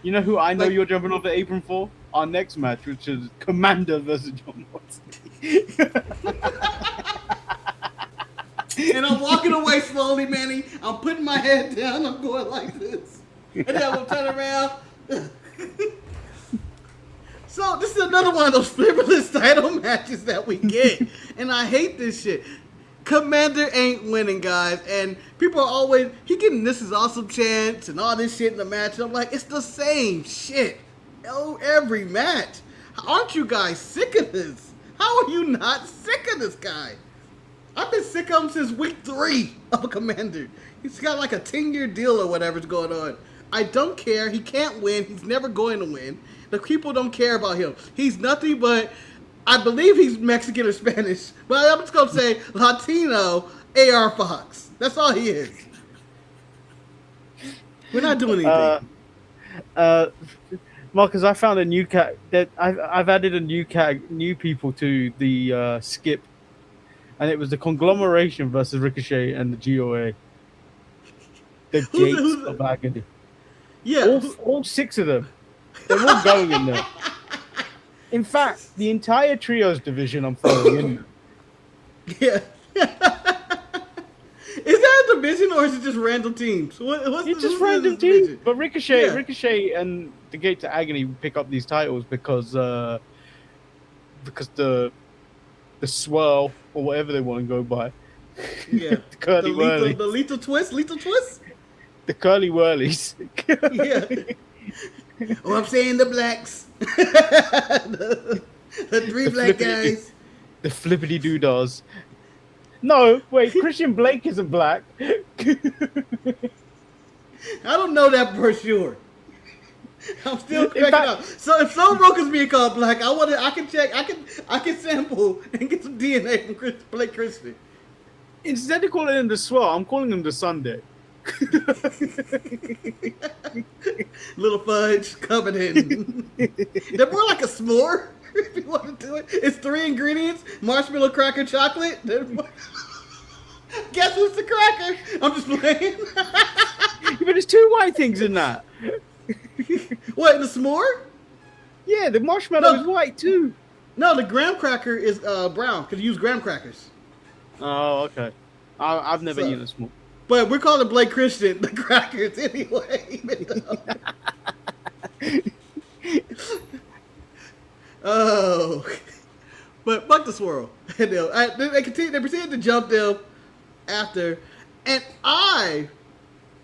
You know who I know you're jumping off the apron for? Our next match, which is Commander versus John Moxley. And I'm walking away slowly, Manny. I'm putting my head down. I'm going like this. And then I'm going to turn around. So this is another one of those fliverless title matches that we get. And I hate this shit. Commander ain't winning, guys. And people are always, he getting this is awesome chants and all this shit in the match. And I'm like, it's the same shit. Oh, every match. Aren't you guys sick of this? How are you not sick of this guy? I've been sick of him since week 3 of Commander. He's got like a 10-year deal or whatever's going on. I don't care. He can't win. He's never going to win. The people don't care about him. He's nothing but, I believe he's Mexican or Spanish, but I'm just going to say Latino AR Fox. That's all he is. We're not doing anything. Marcus, I found a new that I've added a new people to the skip. And it was the Conglomeration versus Ricochet and the GOA. The Gates of Agony. Yeah. All 6 of them. They're all going in there. In fact, the entire Trios division I'm throwing in. Yeah. Is that a division or is it just random teams? It's just random teams. But Ricochet and the Gates of Agony pick up these titles because the swirl or whatever they want to go by. Yeah. The curly whirlies. The lethal twist? The curly whirlies. Yeah. Oh, I'm saying the blacks. the 3 black guys. The flippity doodahs. No, wait, Christian Blake isn't black. I don't know that for sure. I'm still cracking up. So if Soul Broker's being called black, I can check. I can sample and get some DNA from Blake Christian. Instead of calling him the Swell, I'm calling him the Sunday. Little fudge covered in. They're more like a s'more. If you want to do it, it's 3 ingredients: marshmallow, cracker, chocolate. Guess who's the cracker? I'm just playing. But there's 2 white things in that. What, in the s'more? Yeah, the marshmallow is white too. No, the graham cracker is brown because you use graham crackers. Oh, okay. I've never eaten a s'more. But we're calling Blake Christian the crackers anyway. Oh. But fuck the swirl. They proceeded to jump them after, and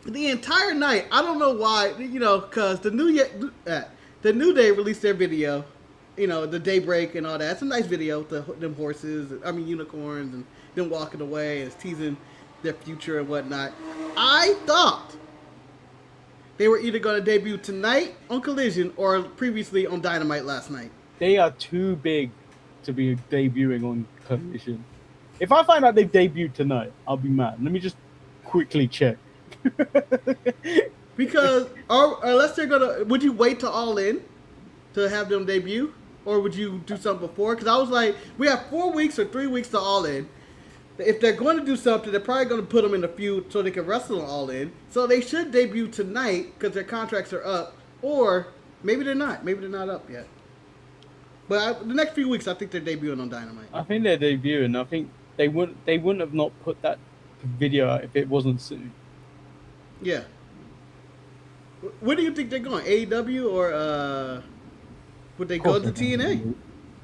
the entire night, I don't know why, because the New Day released their video, the daybreak and all that. It's a nice video, them horses, unicorns, and them walking away, and it's teasing their future and whatnot. I thought they were either going to debut tonight on Collision or previously on Dynamite last night. They are too big to be debuting on Collision. If I find out they've debuted tonight, I'll be mad. Let me just quickly check. Because unless they're gonna, would you wait to All In to have them debut, or would you do something before? Because I was like, we have 4 weeks or 3 weeks to All In. If they're going to do something, they're probably going to put them in a feud so they can wrestle on All In. So they should debut tonight because their contracts are up, or maybe they're not. Maybe they're not up yet. But the next few weeks, I think they're debuting on Dynamite. I think they're debuting. I think they wouldn't have not put that video out if it wasn't soon. Yeah. Where do you think they're going? AEW or would they go to TNA?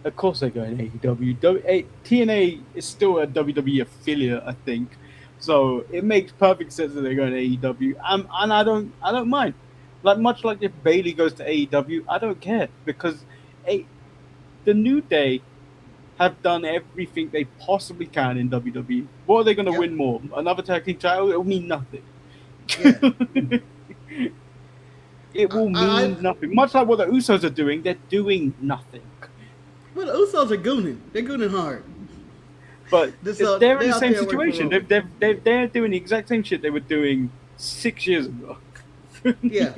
Of course they're going AEW. TNA is still a WWE affiliate, I think. So it makes perfect sense that they're going to AEW. And I don't mind. Much like if Bayley goes to AEW, I don't care because the New Day have done everything they possibly can in WWE. What are they going to win more? Another tag team title? It'll mean nothing. Yeah. It will mean nothing. Much like what the Usos are doing, they're doing nothing. Well, the Usos are gooning. They're gooning hard. But they're in the same situation. They're doing the exact same shit they were doing 6 years ago. Yeah.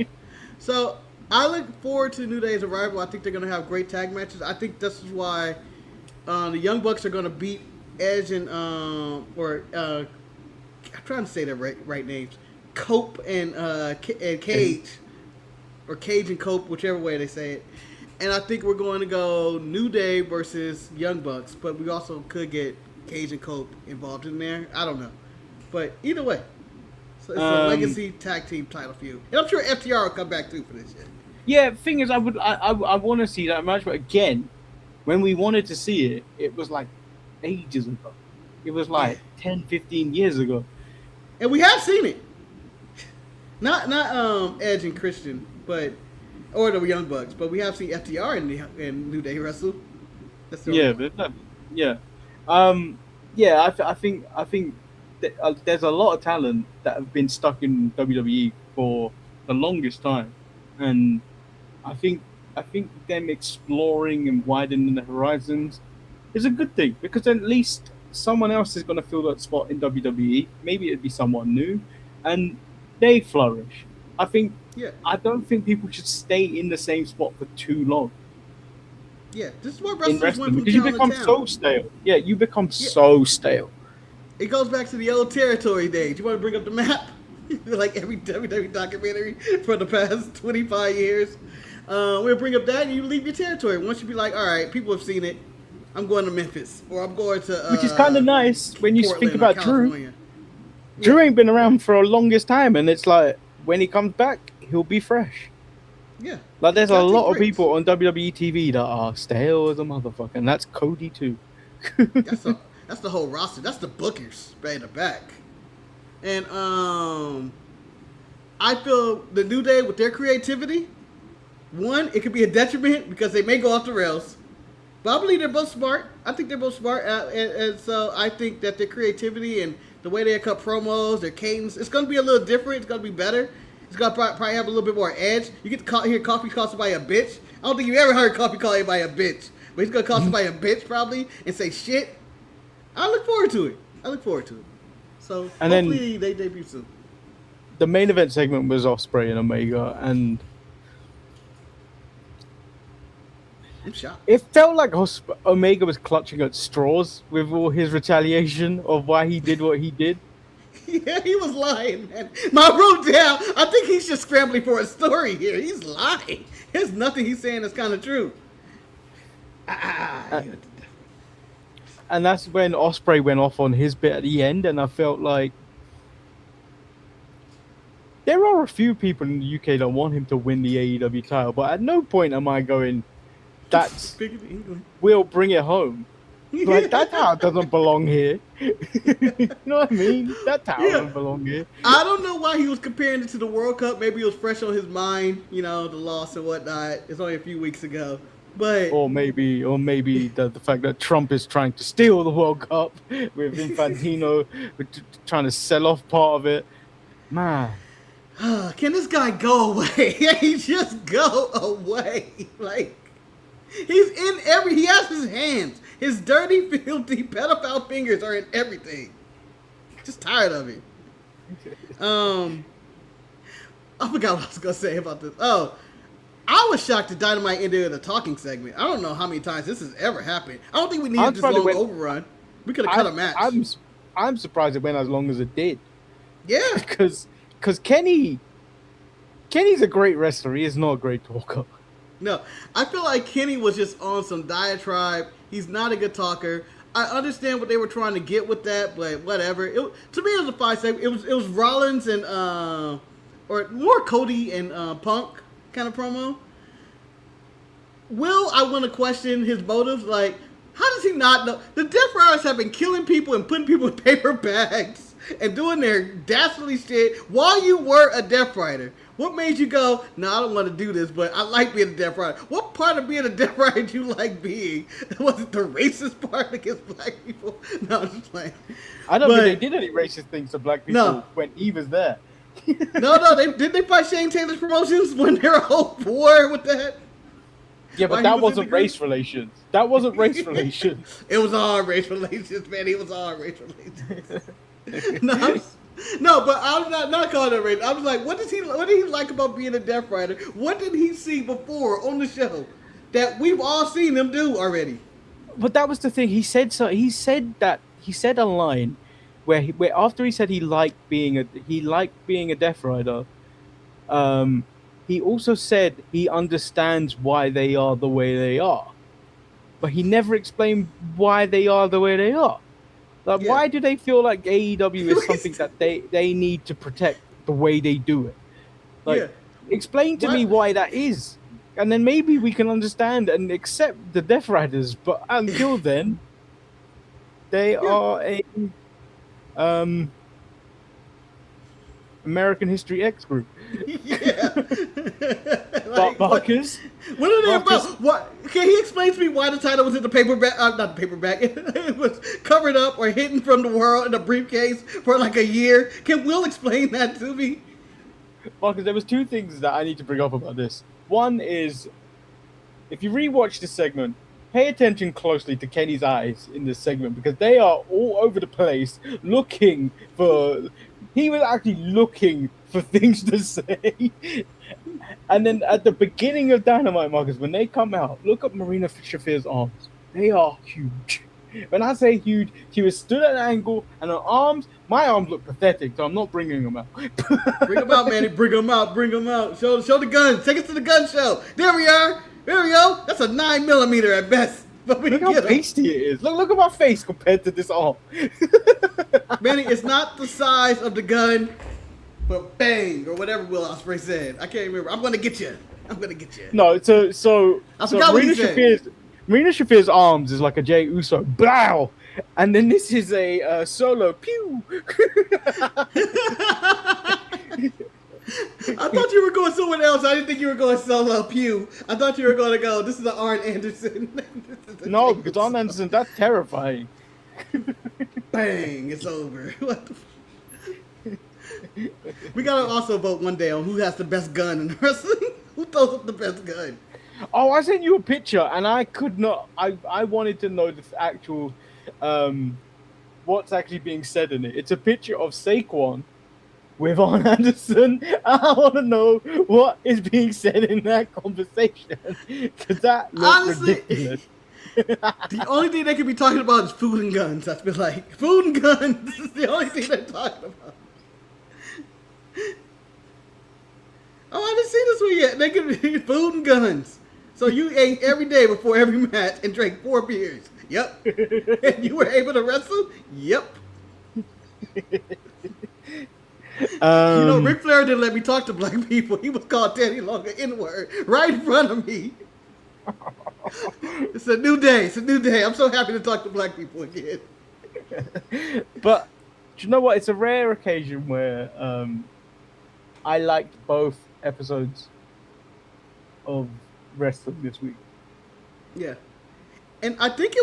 So I look forward to New Day's arrival. I think they're going to have great tag matches. I think this is why the Young Bucks are going to beat Edge and I'm trying to say the right names. Cope and Cage, or Cage and Cope, whichever way they say it. And I think we're going to go New Day versus Young Bucks, but we also could get Cage and Cope involved in there. I don't know, but either way, so it's a legacy tag team title feud, and I'm sure FTR will come back too for this shit. Yeah, the thing is, I want to see that match, but again, when we wanted to see it, it was like ages ago. It was like 10, 15 years ago, and we have seen it. Not Edge and Christian, or the Young Bucks, but we have seen FTR in New Day wrestle. That's the I think that, there's a lot of talent that have been stuck in WWE for the longest time, and I think them exploring and widening the horizons is a good thing because at least someone else is going to fill that spot in WWE. Maybe it'd be someone new, and they flourish. I don't think people should stay in the same spot for too long. Yeah, this is what wrestlers went from because you become so stale. Yeah, you become so stale. It goes back to the old territory days. You want to bring up the map? Like every WWE documentary for the past 25 years. We'll bring up that and you leave your territory. Once you be like, all right, people have seen it. I'm going to Memphis. Or I'm going to which is kind of nice when you Portland, think about California. Drew ain't been around for a longest time, and it's like when he comes back, he'll be fresh. Yeah. Like there's a lot of people on WWE TV that are stale as a motherfucker, and that's Cody too. That's the whole roster. That's the bookers right in the back. And I feel the New Day with their creativity, one, it could be a detriment because they may go off the rails. But I believe they're both smart. I think they're both smart, and so I think that their creativity and the way they cut promos, their cadence, it's going to be a little different. It's going to be better. It's going to probably have a little bit more edge. You get to hear Coffee call somebody a bitch. I don't think you've ever heard Coffee call anybody a bitch. But he's going to call somebody a bitch probably and say shit. I look forward to it. So and hopefully they debut soon. The main event segment was Ospreay and Omega, and I'm shocked. it felt like Omega was clutching at straws with all his retaliation of why he did what he did. Yeah, he was lying, man. I wrote down, I think he's just scrambling for a story here. He's lying. There's nothing he's saying that's kind of true. And that's when Ospreay went off on his bit at the end, and I felt like there are a few people in the UK that want him to win the AEW title, but at no point am I going, we'll bring it home. Like, that towel doesn't belong here. You know what I mean? That towel doesn't belong here. I don't know why he was comparing it to the World Cup. Maybe it was fresh on his mind, the loss and whatnot. It's only a few weeks ago. But or maybe the fact that Trump is trying to steal the World Cup with Infantino trying to sell off part of it. Man, can this guy go away? He just go away. Like, he's in he has his hands. His dirty, filthy, pedophile fingers are in everything. Just tired of it. I forgot what I was gonna say about this. Oh, I was shocked that Dynamite ended with a talking segment. I don't know how many times this has ever happened. I don't think we needed this long overrun. We could have cut a match. I'm surprised it went as long as it did. Yeah, because Kenny's a great wrestler. He is not a great talker. No, I feel like Kenny was just on some diatribe. He's not a good talker. I understand what they were trying to get with that, but whatever. To me, it was a 5 segment. It was Rollins and or more Cody and Punk kind of promo. I want to question his motives. Like, how does he not know? The Death Riders have been killing people and putting people in paper bags and doing their dastardly shit while you were a Death Rider. What made you go, no, I don't want to do this, but I like being a Death Rider? What part of being a Death Rider do you like being? Was it the racist part against black people? No, I'm just playing. I don't think they did any racist things to black people when Eve was there. No, did they fight Shane Taylor's promotions when they were a whole war with that? Yeah, but that wasn't race relations. That wasn't race relations. It was all race relations, man. It was all race relations. No, but I'm not calling it race. I was like, what did he like about being a Death Rider? What did he see before on the show that we've all seen him do already? But that was the thing. He said a line where after he said he liked being a Death Rider. He also said he understands why they are the way they are, but he never explained why they are the way they are. Like, why do they feel like AEW is something that they need to protect the way they do it? Like, explain to me why that is, and then maybe we can understand and accept the Death Riders. But until then, they are a American History X group. Marcus. What are they about? What? Can he explain to me why the title was in the paperback? Not the paperback. It was covered up or hidden from the world in a briefcase for like a year. Can Will explain that to me? Marcus, there was 2 things that I need to bring up about this. One is, if you rewatch this segment, pay attention closely to Kenny's eyes in this segment, because they are all over the place looking for... He was actually looking for things to say. And then at the beginning of Dynamite, Marcus, when they come out, look at Marina Shafir's arms. They are huge. When I say huge, she was stood at an angle, and her arms, my arms look pathetic, so I'm not bringing them out. Bring them out, Manny. Bring them out. Bring them out. Show the guns. Take us to the gun show. There we are. There we go. That's a 9mm at best. But look how pasty it is. Look at my face compared to this arm. Manny, it's not the size of the gun, but bang, or whatever Will Ospreay said. I can't remember. I'm going to get you. No, so I forgot what he said. Marina Shafir's arms is like a Jey Uso. Blow! And then this is a solo. Pew! I thought you were going somewhere else. I didn't think you were going solo pew. I thought you were going to go, this is an Arn Anderson. No, because Arn Anderson, that's terrifying. Bang, it's over. What the We got to also vote one day on who has the best gun in wrestling. Who throws up the best gun? Oh, I sent you a picture, and I could not... I wanted to know the actual... what's actually being said in it. It's a picture of Saquon with Arn Anderson. I want to know what is being said in that conversation, because that looks ridiculous. The only thing they could be talking about is food and guns. I feel like food and guns. This is the only thing they're talking about. Oh, I didn't see this one yet. They could be food and guns. So you ate every day before every match and drank 4 beers. Yep. And you were able to wrestle. Yep. Ric Flair didn't let me talk to black people. He was called Teddy Long an N-word right in front of me. It's a new day. It's a new day. I'm so happy to talk to black people again. But do you know what? It's a rare occasion where I liked both episodes of wrestling this week. Yeah. And I think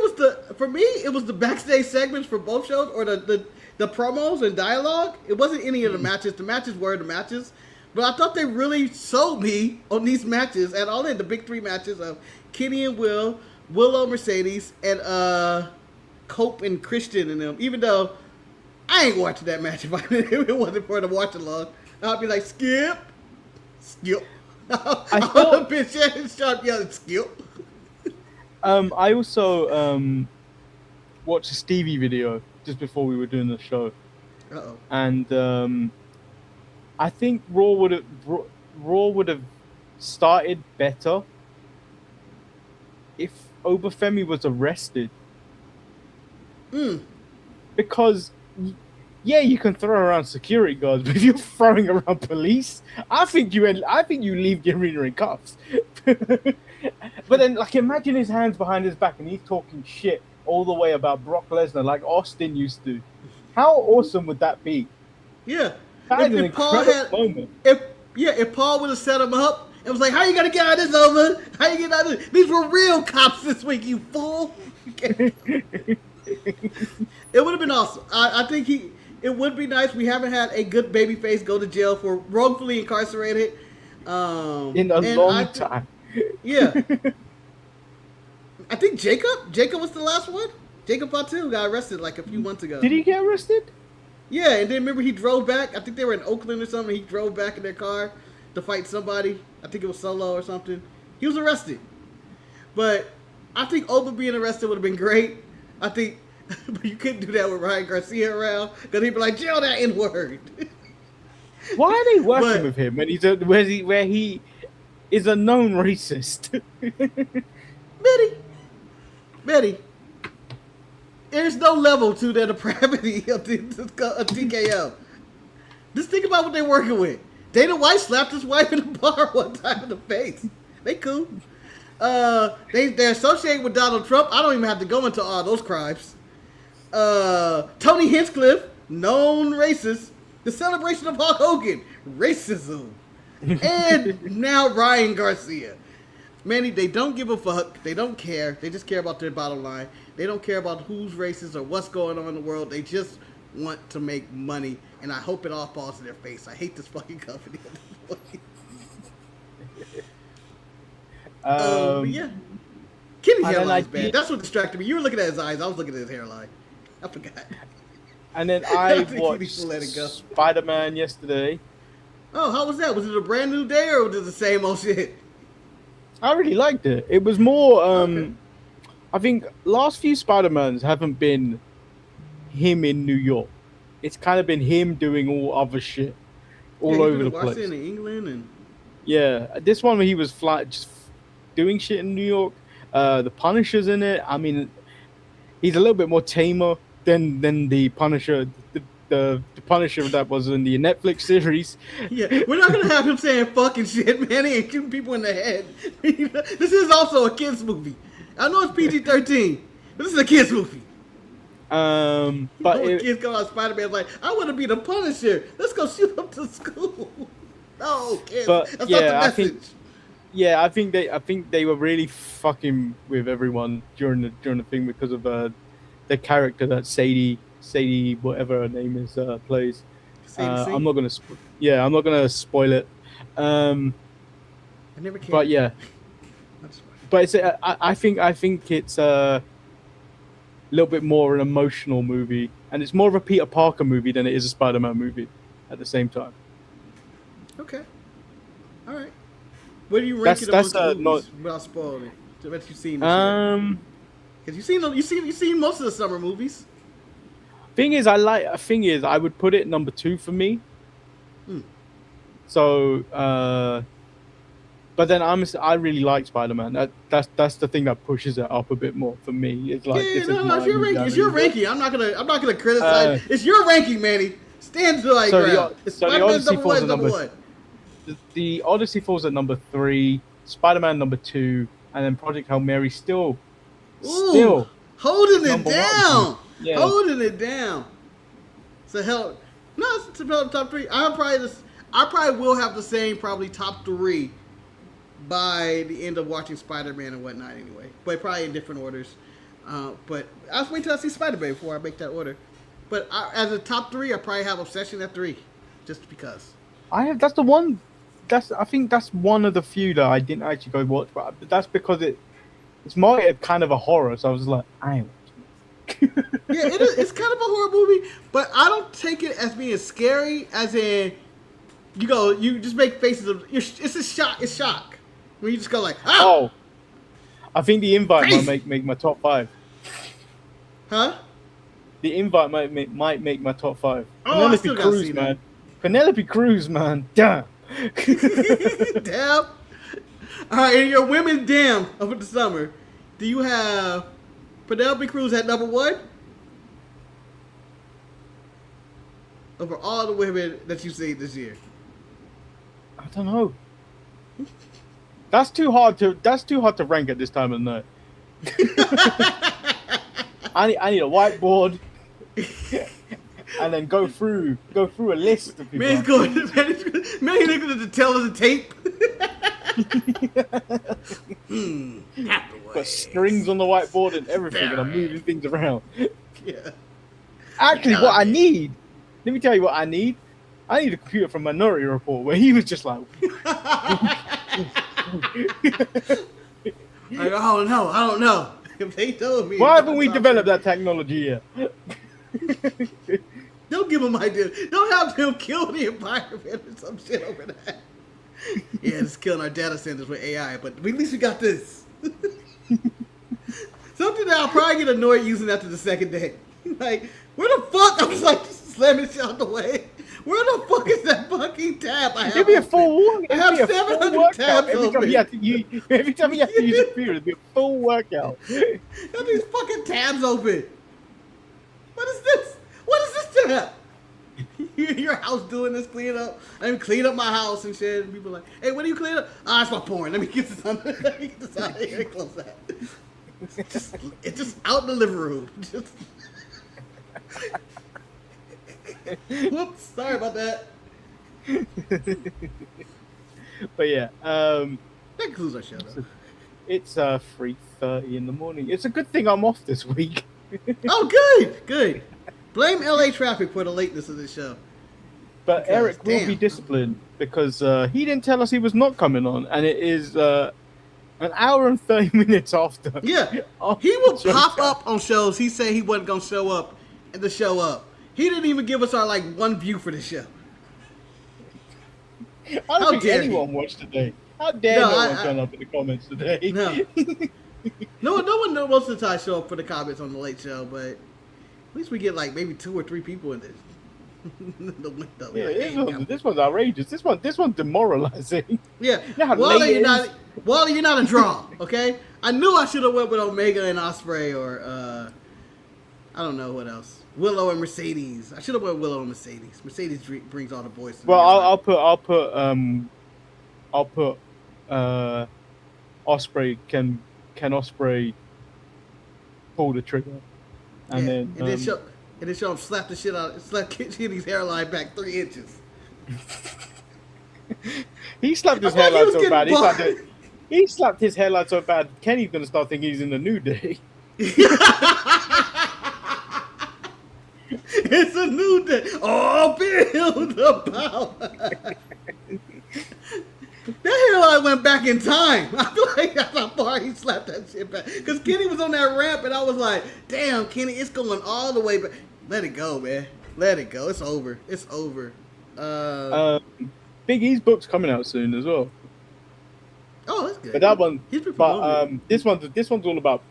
for me, it was the backstage segments for both shows, or the promos and dialogue. It wasn't any of the matches. The matches were the matches. But I thought they really sold me on these matches, and all in the big three matches of Kenny and Willow, Mercedes, and Cope and Christian and them. Even though I ain't watching that match if it wasn't for the watch along, I'd be like, skip. I thought bitch Shannon Sharp yelling skip. I also watched a Stevie video just before we were doing the show. Uh-oh. And I think Raw would have started better if Obafemi was arrested. Because yeah, you can throw around security guards, but if you're throwing around police, I think you leave the arena in cuffs. But then, like, imagine his hands behind his back and he's talking shit all the way about Brock Lesnar like Austin used to. How awesome would that be? Yeah. That is an incredible moment. If Paul would have set him up and was like, how you gonna get out of this, over? How you get out of this? These were real cops this week, you fool. It would have been awesome. I think it would be nice. We haven't had a good babyface go to jail for wrongfully incarcerated. In a long time. Yeah. I think Jacob was the last one. Jacob Fatu got arrested like a few months ago. Did he get arrested? Yeah, and then remember he drove back. I think they were in Oakland or something. He drove back in their car to fight somebody. I think it was Solo or something. He was arrested. But I think Oba being arrested would have been great. I think, but you couldn't do that with Ryan Garcia around because he'd be like, jail that N-word. Why are they working with him when where he is a known racist? Betty, there's no level to the depravity of TKO. Just think about what they're working with. Dana White slapped his wife in the bar one time in the face. They cool. They're associated with Donald Trump. I don't even have to go into all those crimes. Tony Hinchcliffe, known racist. The celebration of Hulk Hogan, racism. And now Ryan Garcia. Manny, they don't give a fuck. They don't care. They just care about their bottom line. They don't care about who's racist or what's going on in the world. They just want to make money, and I hope it all falls in their face. I hate this fucking company. But yeah. Kenny's hairline is bad. That's what distracted me. You were looking at his eyes. I was looking at his hairline. I forgot. And then I watched Spider-Man yesterday. Oh, how was that? Was it a brand new day or was it the same old shit? I really liked it. It was more, I think last few Spider-Mans haven't been him in New York. It's kind of been him doing all other shit all over the place. In England and yeah, this one where he was just doing shit in New York. The Punisher's in it. I mean, he's a little bit more tamer than the Punisher. The Punisher that was in the Netflix series. Yeah, we're not gonna have him saying fucking shit, man. He ain't shooting people in the head. This is also a kids movie. I know it's PG-13, but this is a kids movie. But kids come out Spider-Man like, I want to be the Punisher. Let's go shoot up to school. No, kids. But that's yeah, not the message. I think they were really fucking with everyone during the thing because of the character that Sadie, whatever her name is, plays. I'm not gonna spoil it. I never cared. But yeah, but it's I think it's a little bit more an emotional movie, and it's more of a Peter Parker movie than it is a Spider-Man movie at the same time. Okay, all right. What do you rank it amongst the movies without spoiling it? What you've seen this year? Because you've seen most of the summer movies. Thing is, I would put it number 2 for me. So, but then I really like Spider-Man. That's the thing that pushes it up a bit more for me. It's like it's your ranking. It's your ranking. I'm not gonna criticize. It's your ranking, Manny. Stand to my ground. The Odyssey falls at number 1. The Odyssey falls at number 3. Spider-Man number 2, and then Project Hail Mary still holding it number down. one. Yeah. Holding it down. So hell, no, it's about top 3. I probably will have the same probably top 3 by the end of watching Spider-Man and whatnot anyway, but probably in different orders. But I'll wait till I see Spider-Man before I make that order. But as a top 3, I probably have Obsession at 3, just because. That's the one. I think that's one of the few that I didn't actually go watch, but that's because it's more kind of a horror. So I was like, I ain't watching it. Yeah, it's kind of a horror movie, but I don't take it as being scary. As in, you just make faces of. It's a shock. It's shock. When you just go like, ah! Oh, I think the invite might make my top 5. Huh? The invite might make my top 5. Oh, I still gotta see that. Penelope Cruz, man, damn. Damn. All right, in your women's damn of the summer, do you have Penelope Cruz at number 1? Over all the women that you've seen this year. I don't know. That's too hard to rank at this time of the night. I need a whiteboard and then go through a list of people. Man's going to tell us the tape. Got strings on the whiteboard and everything, and I'm moving things around. Yeah. Actually, what I need, let me tell you what I need. I need a computer from Minority Report where he was just like, I don't know. If they told me, why haven't we developed that technology yet? Don't give them ideas. Don't have them kill the environment or some shit over that. Yeah, it's killing our data centers with AI, but at least we got this. Something that I'll probably get annoyed using after the second day. Like, where the fuck? I was like slamming shit out the way. Where the fuck is that fucking tab I have? It'd be a full. I have 700 tabs every time you have to use a computer, it'd be a full workout. Got these fucking tabs open. What is this? What is this tab? Your house doing this clean up? I mean, clean up my house and shit. And people are like, hey, what are you cleaning up? Ah, it's my porn. Let me get this out of here and close that. It's just out in the living room. Whoops, sorry about that. But yeah, that concludes our show though. It's 3:30 in the morning. It's a good thing I'm off this week. Oh, good. Blame LA traffic for the lateness of this show. But because, Eric will be disciplined because he didn't tell us he was not coming on, and it is an hour and 30 minutes after. Yeah, he will pop up on shows. He said he wasn't gonna show up, and to show up. He didn't even give us our one view for the show. I don't think anyone watched today. How dare no one turn up in the comments today? No. no one most of the time show up for the comments on the late show, but at least we get maybe 2 or 3 people in this. This one's outrageous. This one's demoralizing. Yeah. Wally, you're not a draw, okay? I knew I should have went with Omega and Ospreay or I don't know what else. Willow and Mercedes. I should have went Willow and Mercedes. Mercedes brings all the boys. Well, I'll put Ospreay. Can Ospreay pull the trigger? And then show him slap the shit out. Slap Kenny's hairline back 3 inches. He slapped his hairline so bad. He slapped his hairline so bad. Kenny's gonna start thinking he's in the New Day. It's a new day. Oh, build the power. That hairline went back in time. I feel like that's how far he slapped that shit back. Because Kenny was on that ramp, and I was like, damn, Kenny, it's going all the way back. Let it go, man. Let it go. It's over. It's over. Big E's book's coming out soon as well. Oh, that's good. But that one, this one's all about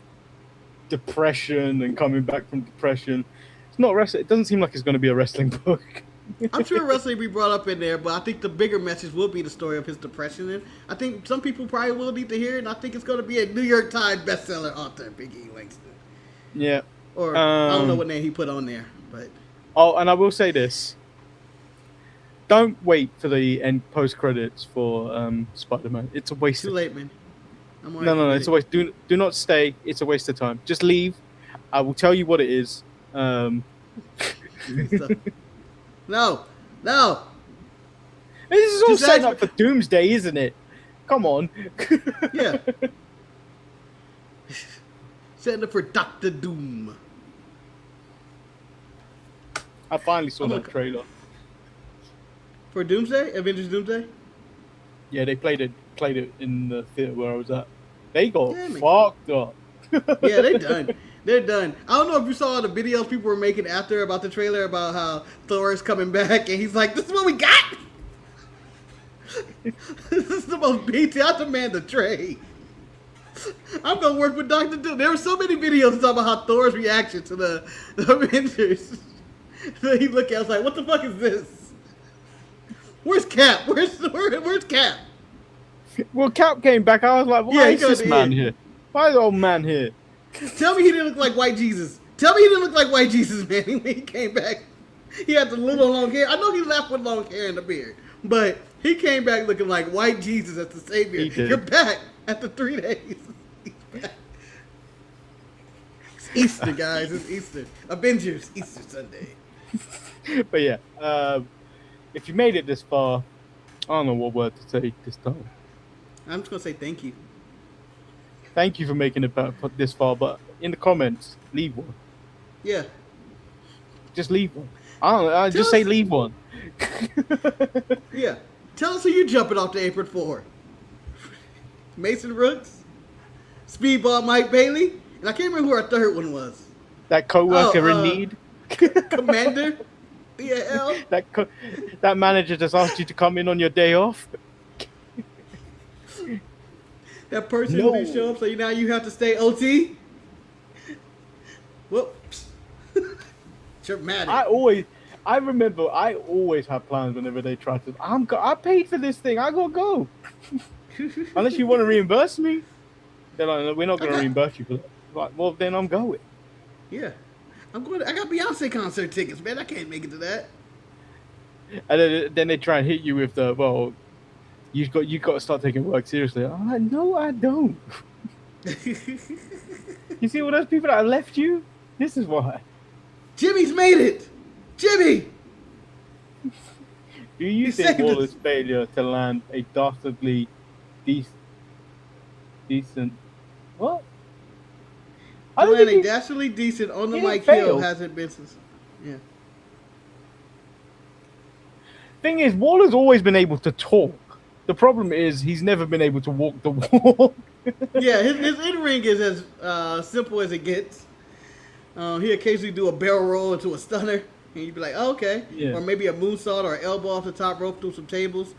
depression and coming back from depression. It's not wrestling. It doesn't seem like it's going to be a wrestling book. I'm sure wrestling will be brought up in there, but I think the bigger message will be the story of his depression. And I think some people probably will need to hear it, and I think it's going to be a New York Times bestseller author, Big E Langston. Yeah. Or I don't know what name he put on there, but. Oh, and I will say this. Don't wait for the end post credits for Spider-Man. It's a waste. Too late, man. No. It's a waste. Do not stay. It's a waste of time. Just leave. I will tell you what it is. No. This is all set up for Doomsday, isn't it? Come on. Yeah. Setting up for Dr. Doom. I finally saw that trailer. For Doomsday? Avengers Doomsday? Yeah, they played it in the theater where I was at. They got fucked up. Yeah, they're done. They're done. I don't know if you saw the videos people were making after about the trailer about how Thor is coming back, and he's like, "This is what we got. This is the most beat. I demand the trade. I'm gonna work with Dr. Doom." There were so many videos talking about how Thor's reaction to the Avengers. So he looked at, I was like, "What the fuck is this? Where's Cap? Where's Cap?" Well, Cap came back. I was like, "Why is this man here? Why is the old man here?" Tell me he didn't look like White Jesus. Tell me he didn't look like White Jesus, man. When he came back, he had the little long hair. I know he left with long hair and a beard, but he came back looking like White Jesus as the Savior. You're back after 3 days. It's Easter, guys. It's Easter. Avengers, Easter Sunday. But yeah, if you made it this far, I don't know what word to say this time. I'm just going to say thank you. Thank you for making it back this far, but in the comments, leave one. Yeah. Just leave one. I don't know. Just say leave one. Yeah. Tell us who you're jumping off the apron for. Mason Rooks, Speedball Mike Bailey, and I can't remember who our third one was. That co-worker in need. Commander. DL. That manager just asked you to come in on your day off. That person who didn't show up, so now you have to stay OT. Whoops. Dramatic. I always have plans whenever they try to. I paid for this thing. I gotta go. Unless you want to reimburse me, they're like, we're not gonna reimburse you for that. Like, well, then I'm going. Yeah, I'm going. I got Beyonce concert tickets, man. I can't make it to that. And then they try and hit you with the You've got to start taking work seriously. I'm like, no, I don't. You see all those people that have left you? This is why. Jimmy's made it. Jimmy. Do you think Waller's failure to land a dastardly decent what? To land a dastardly decent on the mic hill hasn't been since. Yeah. Thing is, Waller's always been able to talk. The problem is he's never been able to walk the walk. Yeah, his in-ring is as simple as it gets. He occasionally do a barrel roll into a stunner, and you'd be like, oh, okay. Yeah. Or maybe a moonsault or an elbow off the top rope through some tables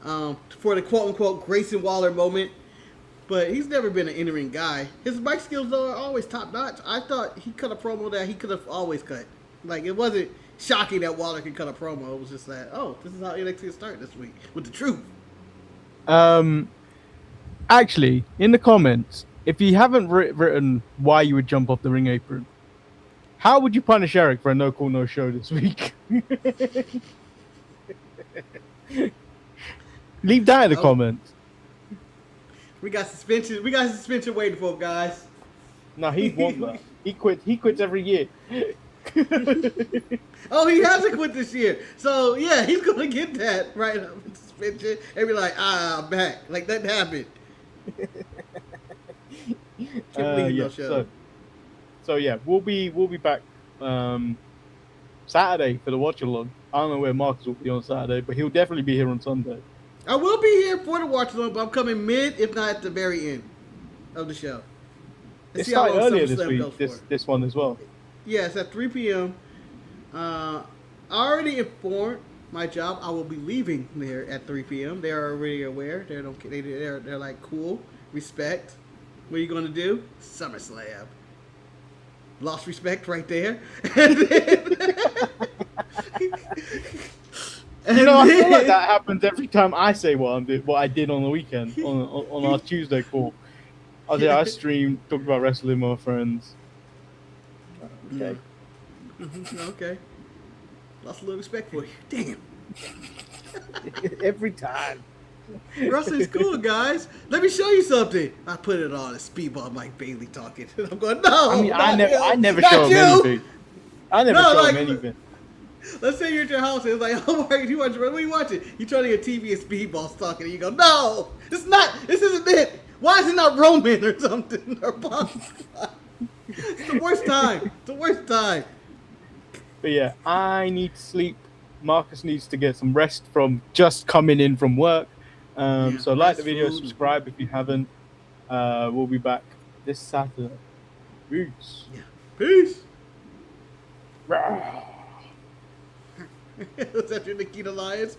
for the quote-unquote Grayson Waller moment. But he's never been an in-ring guy. His mic skills, though, are always top-notch. I thought he cut a promo that he could have always cut. Like, it wasn't shocking that Waller could cut a promo. It was just that, oh, this is how NXT is starting this week with the truth. Actually, in the comments, if you haven't written why you would jump off the ring apron, how would you punish Eric for a no call no show this week? Leave that in the comments. We got suspension. We got suspension waiting for him, guys. No, he won't. That. He quits every year. Oh, he hasn't quit this year. So yeah, he's gonna get that right up with suspension and be like, I'm back. Like that happened. So yeah, we'll be back Saturday for the watch along. I don't know where Marcus will be on Saturday, but he'll definitely be here on Sunday. I will be here for the watch along, but I'm coming mid, if not at the very end of the show. It started earlier this week. This one as well. Yeah, it's at 3 p.m. I already informed my job I will be leaving there at 3 p.m. They're already aware. They're like, cool, respect. What are you going to do? SummerSlam. Lost respect right there. And then, I feel like that happens every time I say what I did on the weekend on our Tuesday call. I streamed, talked about wrestling with my friends. Okay. Okay. Lost a little respect for you. Damn. Every time. Wrestling's cool, guys. Let me show you something. I put it on. It's Speedball Mike Bailey talking. And I'm going, no. I mean, I never not show him you. anything. I never show him anything. Let's say you're at your house and it's like, oh my, you watch, what are you watching? You turn on your TV and Speedball's talking and you go, no, this isn't it. Why is it not Roman or something? Or Bob? It's the worst time. It's the worst time. But yeah, I need to sleep. Marcus needs to get some rest from just coming in from work. So like the video, subscribe if you haven't. We'll be back this Saturday. Peace. Yeah. Peace. Rah. Is that your Nikita Lyons?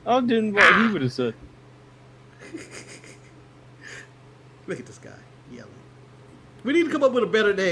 I'm doing what he would have said. Look at this guy yelling. We need to come up with a better name.